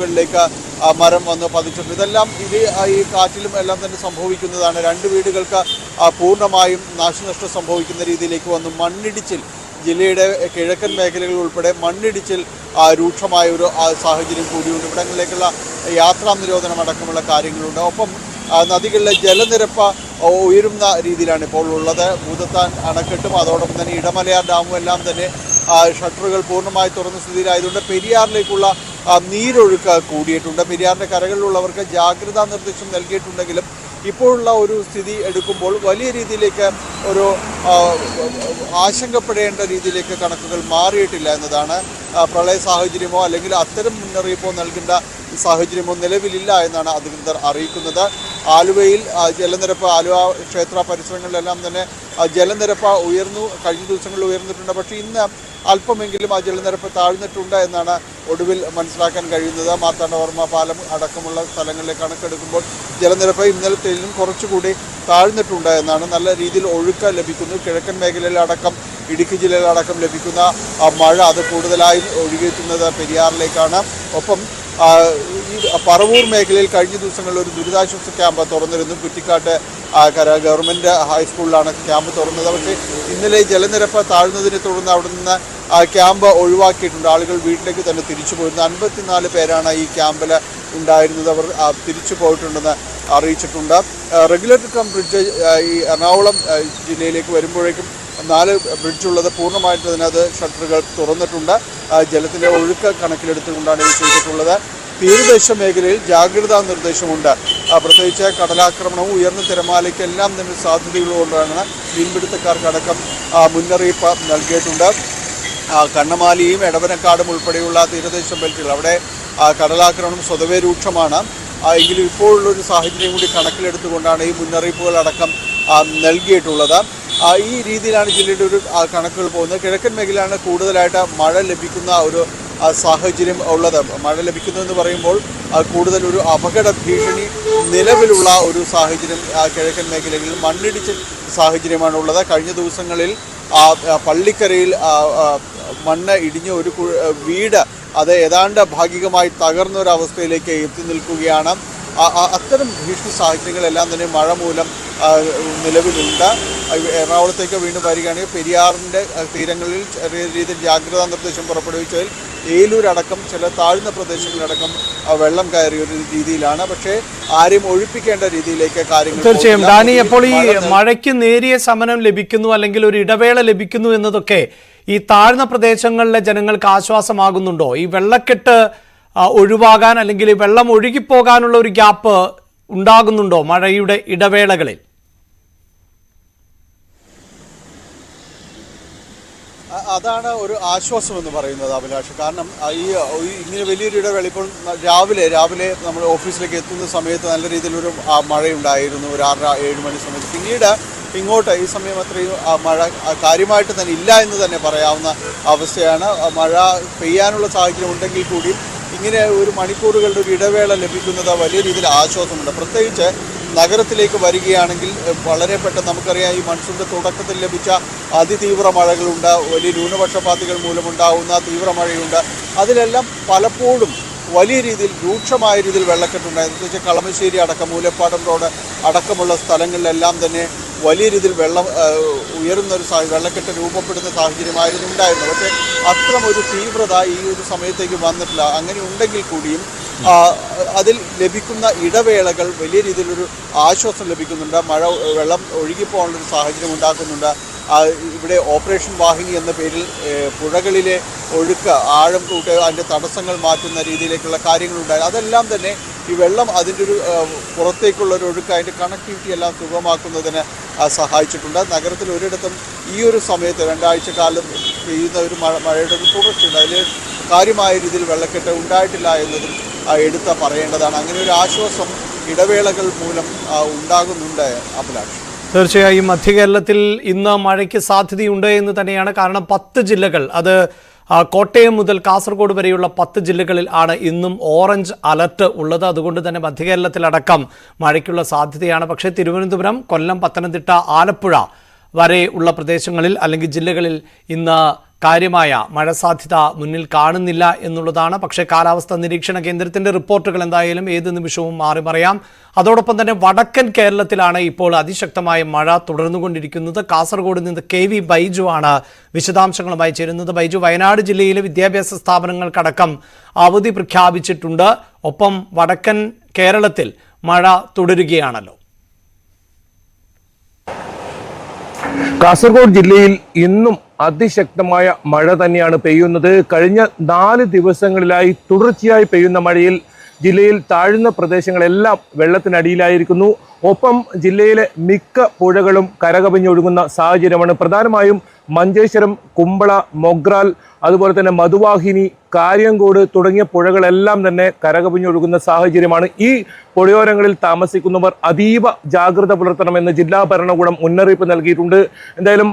ിലേക്ക് മരം വന്ന് പതിച്ചിട്ടുണ്ട്. ഇതെല്ലാം ഈ കാറ്റിലും എല്ലാം തന്നെ സംഭവിക്കുന്നതാണ്. 2 വീടുകൾക്ക് പൂർണ്ണമായും നാശനഷ്ടം സംഭവിക്കുന്ന രീതിയിലേക്ക് വന്നു. മണ്ണിടിച്ചിൽ ജില്ലയുടെ കിഴക്കൻ മേഖലകൾ ഉൾപ്പെടെ മണ്ണിടിച്ചിൽ രൂക്ഷമായ ഒരു സാഹചര്യം കൂടിയുണ്ട്. ഇവിടങ്ങളിലേക്കുള്ള യാത്രാ നിരോധനം അടക്കമുള്ള കാര്യങ്ങളുണ്ട്. ഒപ്പം നദികളിലെ ജലനിരപ്പ് ഉയരുന്ന രീതിയിലാണ് ഇപ്പോൾ ഉള്ളത്. ഭൂതത്താൻ അണക്കെട്ടും അതോടൊപ്പം തന്നെ ഇടമലയാർ ഡാമും എല്ലാം തന്നെ ഷട്ടറുകൾ പൂർണ്ണമായി തുറന്ന സ്ഥിതിയിലായതുകൊണ്ട് പെരിയാറിലേക്കുള്ള നീരൊഴുക്ക് കൂടിയിട്ടുണ്ട്. പെരിയാറിൻ്റെ കരകളിലുള്ളവർക്ക് ജാഗ്രതാ നിർദ്ദേശം നൽകിയിട്ടുണ്ടെങ്കിലും ഇപ്പോഴുള്ള ഒരു സ്ഥിതി എടുക്കുമ്പോൾ വലിയ രീതിയിലേക്ക് ഒരു ആശങ്കപ്പെടേണ്ട രീതിയിലേക്ക് കണക്കുകൾ മാറിയിട്ടില്ല എന്നതാണ്. പ്രളയ സാഹചര്യമോ അല്ലെങ്കിൽ അത്തരം മുന്നറിയിപ്പോ നൽകേണ്ട സാഹചര്യമോ നിലവിലില്ല എന്നാണ് അധികൃതർ അറിയിക്കുന്നത്. ആലുവയിൽ ജലനിരപ്പ്, ആലുവ ക്ഷേത്ര പരിസരങ്ങളിലെല്ലാം തന്നെ ജലനിരപ്പ് കഴിഞ്ഞ ദിവസങ്ങളിൽ ഉയർന്നിട്ടുണ്ട്. പക്ഷേ ഇന്ന് അല്പമെങ്കിലും ആ ജലനിരപ്പ് താഴ്ന്നിട്ടുണ്ട് എന്നാണ് ഒടുവിൽ മനസ്സിലാക്കാൻ കഴിയുന്നത്. മാർത്താണ്ഡവർമ്മ പാലം അടക്കമുള്ള സ്ഥലങ്ങളിലെ കണക്കെടുക്കുമ്പോൾ ജലനിരപ്പ് ഇന്നലത്തേലും കുറച്ചുകൂടി താഴ്ന്നിട്ടുണ്ട് എന്നാണ്. നല്ല രീതിയിൽ ഒഴുക്ക് ലഭിക്കുന്നു. കിഴക്കൻ മേഖലയിലടക്കം ഇടുക്കി ജില്ലയിലടക്കം ലഭിക്കുന്ന മഴ അത് കൂടുതലായും ഒഴുകിയെത്തുന്നത് പെരിയാറിലേക്കാണ്. ഒപ്പം ഈ പറവൂർ മേഖലയിൽ കഴിഞ്ഞ ദിവസങ്ങളിൽ ഒരു ദുരിതാശ്വാസ ക്യാമ്പ് തുറന്നിരുന്നു. കുറ്റിക്കാട്ട് ഗവൺമെൻറ് ഹൈസ്കൂളിലാണ് ക്യാമ്പ് തുറന്നത്. പക്ഷേ ഇന്നലെ ജലനിരപ്പ് താഴ്ന്നതിനെ തുടർന്ന് അവിടെ നിന്ന് ക്യാമ്പ് ഒഴിവാക്കിയിട്ടുണ്ട്. ആളുകൾ വീട്ടിലേക്ക് തന്നെ തിരിച്ചു പോയിരുന്നു. 54 പേരാണ് ഈ ക്യാമ്പിൽ ഉണ്ടായിരുന്നത്. അവർ തിരിച്ചു പോയിട്ടുണ്ടെന്ന് അറിയിച്ചിട്ടുണ്ട്. റെഗുലേറ്റർ കം ബ്രിഡ്ജ് ഈ എറണാകുളം ജില്ലയിലേക്ക് വരുമ്പോഴേക്കും 4 ബ്രിഡ്ജുള്ളത് പൂർണ്ണമായിട്ട് അതിനകത്ത് ഷട്ടറുകൾ തുറന്നിട്ടുണ്ട്. ജലത്തിൻ്റെ ഒഴുക്ക് കണക്കിലെടുത്തുകൊണ്ടാണ് ഇത് ചെയ്തിട്ടുള്ളത്. തീരദേശ മേഖലയിൽ ജാഗ്രതാ നിർദ്ദേശമുണ്ട്. പ്രത്യേകിച്ച് കടലാക്രമണവും ഉയർന്ന തിരമാലയ്ക്കെല്ലാം തന്നെ സാധ്യതകളുകൊണ്ടാണ് മീൻപിടുത്തക്കാർക്കടക്കം മുന്നറിയിപ്പ് നൽകിയിട്ടുണ്ട്. കണ്ണമാലിയും എടവനക്കാടും ഉൾപ്പെടെയുള്ള തീരദേശ ബെൽറ്റുകൾ അവിടെ കടലാക്രമണം സ്വതവേ രൂക്ഷമാണ്. എങ്കിലും ഇപ്പോഴുള്ളൊരു സാഹചര്യം കൂടി കണക്കിലെടുത്തുകൊണ്ടാണ് ഈ മുന്നറിയിപ്പുകളടക്കം നൽകിയിട്ടുള്ളത്. ഈ രീതിയിലാണ് ജില്ലയുടെ ഒരു കണക്കുകൾ പോകുന്നത്. കിഴക്കൻ മേഖലയിലാണ് കൂടുതലായിട്ട് മഴ ലഭിക്കുന്ന ഒരു സാഹചര്യം ഉള്ളത്. മഴ ലഭിക്കുന്നതെന്ന് പറയുമ്പോൾ കൂടുതൽ ഒരു അപകട ഭീഷണി നിലവിലുള്ള ഒരു സാഹചര്യം കിഴക്കൻ മേഖലകളിൽ മണ്ണിടിച്ചിൽ സാഹചര്യമാണ് ഉള്ളത്. കഴിഞ്ഞ ദിവസങ്ങളിൽ പള്ളിക്കരയിൽ മണ്ണ് ഇടിഞ്ഞ ഒരു വീട് അത് ഏതാണ്ട് ഭാഗികമായി തകർന്നൊരവസ്ഥയിലേക്ക് എത്തി നിൽക്കുകയാണ്. അത്തരം ഭീഷണി സാഹചര്യങ്ങളെല്ലാം തന്നെ മഴ മൂലം നിലവിലുണ്ട്. എറണാകുളത്തേക്ക് വീണ്ടും വരികയാണെങ്കിൽ പെരിയാറിൻ്റെ തീരങ്ങളിൽ ചെറിയ രീതിയിൽ ജാഗ്രതാ നിർദ്ദേശം പുറപ്പെടുവിച്ചതിൽ ഏലൂരടക്കം ചില താഴ്ന്ന പ്രദേശങ്ങളിലടക്കം വെള്ളം കയറിയ ഒരു രീതിയിലാണ്. പക്ഷേ ആരെയും ഒഴിപ്പിക്കേണ്ട രീതിയിലേക്ക് കാര്യങ്ങൾ. തീർച്ചയായും ഡാനി, അപ്പോൾ ഈ മഴയ്ക്ക് നേരിയ ശമനം ലഭിക്കുന്നു അല്ലെങ്കിൽ ഒരു ഇടവേള ലഭിക്കുന്നു എന്നതൊക്കെ ഈ താഴ്ന്ന പ്രദേശങ്ങളിലെ ജനങ്ങൾക്ക് ആശ്വാസമാകുന്നുണ്ടോ? ഈ വെള്ളക്കെട്ട് ഒഴിവാകാൻ അല്ലെങ്കിൽ വെള്ളം ഒഴുകിപ്പോകാനുള്ള ഒരു ഗ്യാപ്പ് ഉണ്ടാകുന്നുണ്ടോ മഴയുടെ ഇടവേളകളിൽ? അതാണ് ഒരു ആശ്വാസം എന്ന് പറയുന്നത് അഭിലാഷ്. കാരണം ഇങ്ങനെ വലിയൊരു ഇടവേള ഇപ്പോൾ രാവിലെ നമ്മൾ ഓഫീസിലേക്ക് എത്തുന്ന സമയത്ത് നല്ല രീതിയിലൊരു മഴയുണ്ടായിരുന്നു, ഒരു 6-7 മണി സമയത്ത്. പിന്നീട് ഇങ്ങോട്ട് ഈ സമയം അത്രയും മഴ കാര്യമായിട്ട് തന്നെ ഇല്ല എന്ന് തന്നെ പറയാവുന്ന അവസ്ഥയാണ്. മഴ പെയ്യാനുള്ള സാഹചര്യം ഉണ്ടെങ്കിൽ കൂടി ഇങ്ങനെ ഒരു മണിക്കൂറുകളുടെ ഒരു ഇടവേള ലഭിക്കുന്നത് വലിയ രീതിയിൽ ആശ്വാസമുണ്ട്. പ്രത്യേകിച്ച് നഗരത്തിലേക്ക് വരികയാണെങ്കിൽ വളരെ പെട്ടെന്ന് നമുക്കറിയാം ഈ മൺസൂണിൻ്റെ തുടക്കത്തിൽ ലഭിച്ച അതിതീവ്ര മഴകളുണ്ട്, വലിയ ന്യൂനപക്ഷപാതികൾ മൂലമുണ്ടാകുന്ന തീവ്ര മഴയുണ്ട്. അതിലെല്ലാം പലപ്പോഴും വലിയ രീതിയിൽ രൂക്ഷമായ രീതിയിൽ വെള്ളക്കെട്ടുണ്ടായിരുന്നു. പ്രത്യേകിച്ച് കളമശ്ശേരി അടക്കം മൂലപ്പാടം റോഡ് അടക്കമുള്ള സ്ഥലങ്ങളിലെല്ലാം തന്നെ വലിയ രീതിയിൽ വെള്ളം ഉയരുന്നൊരു വെള്ളക്കെട്ട് രൂപപ്പെടുന്ന സാഹചര്യമായിരുന്നു ഉണ്ടായിരുന്നത്. പക്ഷേ അത്തരം ഒരു തീവ്രത ഈ ഒരു സമയത്തേക്ക് വന്നിട്ടില്ല. അങ്ങനെ ഉണ്ടെങ്കിൽ കൂടിയും അതിൽ ലഭിക്കുന്ന ഇടവേളകൾ വലിയ രീതിയിലൊരു ആശ്വാസം ലഭിക്കുന്നുണ്ട്. വെള്ളം ഒഴുകിപ്പോകാനുള്ളൊരു സാഹചര്യം ഉണ്ടാക്കുന്നുണ്ട്. ഇവിടെ ഓപ്പറേഷൻ വാഹിനി എന്ന പേരിൽ പുഴകളിലെ ഒഴുക്ക് ആഴം കൂട്ടുക, അതിൻ്റെ തടസ്സങ്ങൾ മാറ്റുന്ന രീതിയിലേക്കുള്ള കാര്യങ്ങളുണ്ടായി. അതെല്ലാം തന്നെ ഈ വെള്ളം അതിൻ്റെ ഒരു പുറത്തേക്കുള്ളൊരു ഒഴുക്ക്, അതിൻ്റെ കണക്ടിവിറ്റി എല്ലാം സുഗമമാക്കുന്നതിന് സഹായിച്ചിട്ടുണ്ട്. നഗരത്തിൽ ഒരിടത്തും ഈ ഒരു സമയത്ത് 2 ആഴ്ചക്കാലം പെയ്യുന്ന ഒരു മഴയുടെ ഒരു തുടർച്ചയുണ്ട്. അതിൽ കാര്യമായ രീതിയിൽ വെള്ളക്കെട്ട് ഉണ്ടായിട്ടില്ല എന്നതും എടുത്ത് പറയേണ്ടതാണ്. അങ്ങനെ ഒരു ആശ്വാസം ഇടവേളകൾ മൂലം ഉണ്ടാകുന്നുണ്ട് അഭിലാഷ്. തീർച്ചയായും മധ്യകേരളത്തിൽ ഇന്ന് മഴയ്ക്ക് സാധ്യതയുണ്ട് എന്ന് തന്നെയാണ്. കാരണം 10 ജില്ലകൾ, അത് കോട്ടയം മുതൽ കാസർഗോഡ് വരെയുള്ള 10 ജില്ലകളിൽ ആണ് ഇന്നും ഓറഞ്ച് അലർട്ട് ഉള്ളത്. അതുകൊണ്ട് തന്നെ മധ്യകേരളത്തിലടക്കം മഴയ്ക്കുള്ള സാധ്യതയാണ്. പക്ഷേ തിരുവനന്തപുരം, കൊല്ലം, പത്തനംതിട്ട, ആലപ്പുഴ വരെ ഉള്ള പ്രദേശങ്ങളിൽ അല്ലെങ്കിൽ ജില്ലകളിൽ ഇന്ന് കാര്യമായ മഴ സാധ്യത മുന്നിൽ കാണുന്നില്ല എന്നുള്ളതാണ്. പക്ഷേ കാലാവസ്ഥാ നിരീക്ഷണ കേന്ദ്രത്തിൻ്റെ റിപ്പോർട്ടുകൾ എന്തായാലും ഏത് നിമിഷവും മാറിമറിയാം. അതോടൊപ്പം തന്നെ വടക്കൻ കേരളത്തിലാണ് ഇപ്പോൾ അതിശക്തമായ മഴ തുടർന്നുകൊണ്ടിരിക്കുന്നത്. കാസർഗോഡ് നിന്ന് KV ബൈജു ആണ് വിശദാംശങ്ങളുമായി ചേരുന്നത്. ബൈജു, വയനാട് ജില്ലയിലെ വിദ്യാഭ്യാസ സ്ഥാപനങ്ങൾക്കടക്കം അവധി പ്രഖ്യാപിച്ചിട്ടുണ്ട്. ഒപ്പം വടക്കൻ കേരളത്തിൽ മഴ തുടരുകയാണല്ലോ. കാസർഗോഡ് ജില്ലയിൽ ഇന്നും അതിശക്തമായ മഴ തന്നെയാണ് പെയ്യുന്നത്. കഴിഞ്ഞ 4 ദിവസങ്ങളിലായി തുടർച്ചയായി പെയ്യുന്ന മഴയിൽ ജില്ലയിൽ താഴ്ന്ന പ്രദേശങ്ങളെല്ലാം വെള്ളത്തിനടിയിലായിരിക്കുന്നു. ഒപ്പം ജില്ലയിലെ മിക്ക പുഴകളും കരകവിഞ്ഞൊഴുകുന്ന സാഹചര്യമാണ്. പ്രധാനമായും മഞ്ചേശ്വരം, കുമ്പള, മൊഗ്രാൽ, അതുപോലെ തന്നെ മധുവാഹിനി, കാര്യങ്കോട് തുടങ്ങിയ പുഴകളെല്ലാം തന്നെ കരകവിഞ്ഞൊഴുകുന്ന സാഹചര്യമാണ്. ഈ പുഴയോരങ്ങളിൽ താമസിക്കുന്നവർ അതീവ ജാഗ്രത പുലർത്തണമെന്ന് ജില്ലാ ഭരണകൂടം മുന്നറിയിപ്പ് നൽകിയിട്ടുണ്ട്. എന്തായാലും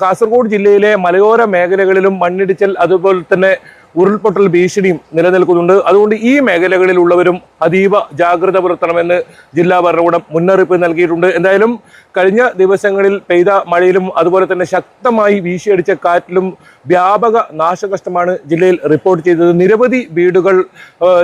കാസർഗോഡ് ജില്ലയിലെ മലയോര മേഖലകളിലും മണ്ണിടിച്ചൽ അതുപോലെ തന്നെ ഉരുൾപൊട്ടൽ ഭീഷണിയും നിലനിൽക്കുന്നുണ്ട്. അതുകൊണ്ട് ഈ മേഖലകളിലുള്ളവരും അതീവ ജാഗ്രത പുലർത്തണമെന്ന് ജില്ലാ ഭരണകൂടം മുന്നറിയിപ്പ് നൽകിയിട്ടുണ്ട്. എന്തായാലും കഴിഞ്ഞ ദിവസങ്ങളിൽ പെയ്ത മഴയിലും അതുപോലെ തന്നെ ശക്തമായി വീശിയടിച്ച കാറ്റിലും വ്യാപക നാശനഷ്ടമാണ് ജില്ലയിൽ റിപ്പോർട്ട് ചെയ്തത്. നിരവധി വീടുകൾ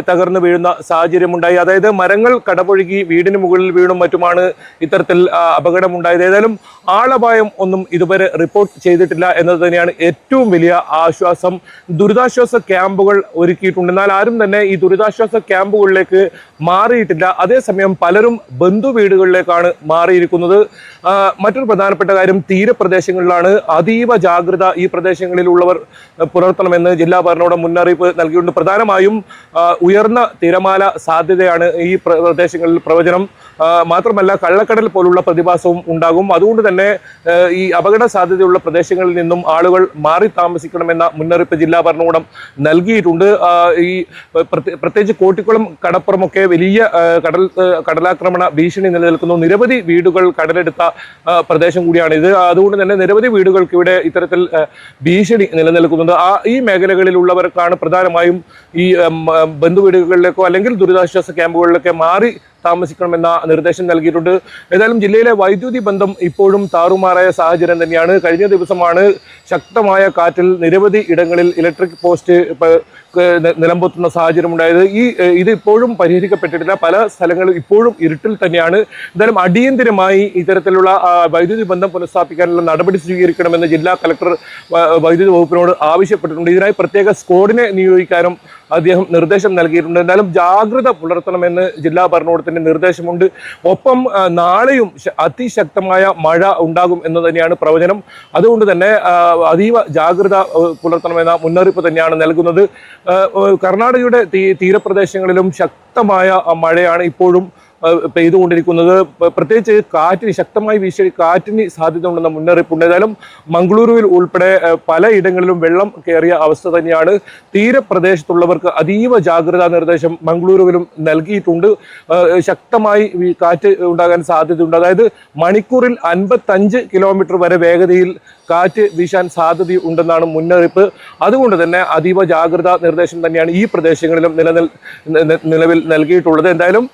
തകർന്നു വീഴുന്ന സാഹചര്യമുണ്ടായി. അതായത് മരങ്ങൾ കടപുഴകി വീടിന് മുകളിൽ വീണും മറ്റുമാണ് ഇത്തരത്തിൽ അപകടമുണ്ടായത്. ഏതായാലും ആളപായം ഒന്നും ഇതുവരെ റിപ്പോർട്ട് ചെയ്തിട്ടില്ല എന്നത് തന്നെയാണ് ഏറ്റവും വലിയ ആശ്വാസം. ദുരിതാശ്വാസ ക്യാമ്പുകൾ ഒരുക്കിയിട്ടുണ്ട്. എന്നാൽ ആരും തന്നെ ഈ ദുരിതാശ്വാസ ക്യാമ്പുകളിലേക്ക് മാറിയിട്ടില്ല. അതേസമയം പലരും ബന്ധു വീടുകളിലേക്കാണ് മാറിയിരിക്കുന്നത്. മറ്റൊരു പ്രധാനപ്പെട്ട കാര്യം, തീരപ്രദേശങ്ങളിലാണ് അതീവ ജാഗ്രത ഈ പ്രദേശങ്ങളിലുള്ളവർ പുലർത്തണമെന്ന് ജില്ലാ ഭരണകൂടം മുന്നറിയിപ്പ് നൽകിയിട്ടുണ്ട്. പ്രധാനമായും ഉയർന്ന തിരമാല സാധ്യതയാണ് ഈ പ്രദേശങ്ങളിൽ പ്രവചനം. മാത്രമല്ല കള്ളക്കടൽ പോലുള്ള പ്രതിഭാസവും ഉണ്ടാകും. അതുകൊണ്ട് തന്നെ ഈ അപകട സാധ്യതയുള്ള പ്രദേശങ്ങളിൽ നിന്നും ആളുകൾ മാറി താമസിക്കണമെന്ന മുന്നറിയിപ്പ് ജില്ലാ ഭരണകൂടം നൽകിയിട്ടുണ്ട്. ഈ പ്രത്യേകിച്ച് കോട്ടിക്കുളം കടപ്പുറമൊക്കെ വലിയ കടലാക്രമണ ഭീഷണി നിലനിൽക്കുന്നു. നിരവധി വീടുകൾ കടലെടുത്ത പ്രദേശം കൂടിയാണ് ഇത്. അതുകൊണ്ട് തന്നെ നിരവധി വീടുകൾക്ക് ഇവിടെ ഇത്തരത്തിൽ ഭീഷണി നിലനിൽക്കുന്നുണ്ട്. ഈ മേഖലകളിലുള്ളവർക്കാണ് പ്രധാനമായും ഈ ബന്ധുവീടുകളിലേക്കോ അല്ലെങ്കിൽ ദുരിതാശ്വാസ ക്യാമ്പുകളിലൊക്കെ മാറി താമസിക്കണമെന്ന നിർദ്ദേശം നൽകിയിട്ടുണ്ട്. ഏതായാലും ജില്ലയിലെ വൈദ്യുതി ബന്ധം ഇപ്പോഴും താറുമാറായ സാഹചര്യം തന്നെയാണ്. കഴിഞ്ഞ ദിവസമാണ് ശക്തമായ കാറ്റിൽ നിരവധി ഇടങ്ങളിൽ ഇലക്ട്രിക് പോസ്റ്റ് നിലംപൊത്തുന്ന സാഹചര്യം ഉണ്ടായത്. ഇത് ഇപ്പോഴും പരിഹരിക്കപ്പെട്ടിട്ടില്ല. പല സ്ഥലങ്ങളും ഇപ്പോഴും ഇരുട്ടിൽ തന്നെയാണ്. എന്തായാലും അടിയന്തിരമായി ഇത്തരത്തിലുള്ള വൈദ്യുതി ബന്ധം പുനഃസ്ഥാപിക്കാനുള്ള നടപടി സ്വീകരിക്കണമെന്ന് ജില്ലാ കളക്ടർ വൈദ്യുതി വകുപ്പിനോട് ആവശ്യപ്പെട്ടിട്ടുണ്ട്. ഇതിനായി പ്രത്യേക സ്ക്വാഡിനെ നിയോഗിക്കാനും അദ്ദേഹം നിർദ്ദേശം നൽകിയിട്ടുണ്ട്. എന്തായാലും ജാഗ്രത പുലർത്തണമെന്ന് ജില്ലാ ഭരണകൂടത്തിന്റെ നിർദ്ദേശമുണ്ട്. ഒപ്പം നാളെയും അതിശക്തമായ മഴ ഉണ്ടാകും എന്ന് തന്നെയാണ് പ്രവചനം. അതുകൊണ്ട് തന്നെ അതീവ ജാഗ്രത പുലർത്തണമെന്ന മുന്നറിയിപ്പ് തന്നെയാണ് നൽകുന്നത്. കർണാടകയുടെ തീരപ്രദേശങ്ങളിലും ശക്തമായ മഴയാണ് ഇപ്പോഴും പെയ്തുകൊണ്ടിരിക്കുന്നത്. പ്രത്യേകിച്ച് ശക്തമായി വീശിയ കാറ്റിന് സാധ്യത ഉണ്ടെന്ന മുന്നറിയിപ്പുണ്ട്. ഏതായാലും മംഗളൂരുവിൽ ഉൾപ്പെടെ പലയിടങ്ങളിലും വെള്ളം കയറിയ അവസ്ഥ തന്നെയാണ്. തീരപ്രദേശത്തുള്ളവർക്ക് അതീവ ജാഗ്രതാ നിർദ്ദേശം മംഗളൂരുവിലും നൽകിയിട്ടുണ്ട്. ശക്തമായി കാറ്റ് ഉണ്ടാകാൻ സാധ്യതയുണ്ട്. അതായത് മണിക്കൂറിൽ 55 കിലോമീറ്റർ വരെ വേഗതയിൽ കാറ്റ് വീശാൻ സാധ്യതയുണ്ടെന്നാണ് മുന്നറിയിപ്പ്. അതുകൊണ്ട് തന്നെ അതീവ ജാഗ്രതാ നിർദ്ദേശം തന്നെയാണ് ഈ പ്രദേശങ്ങളിലും നിലവിൽ നൽകിയിട്ടുള്ളത്. എന്തായാലും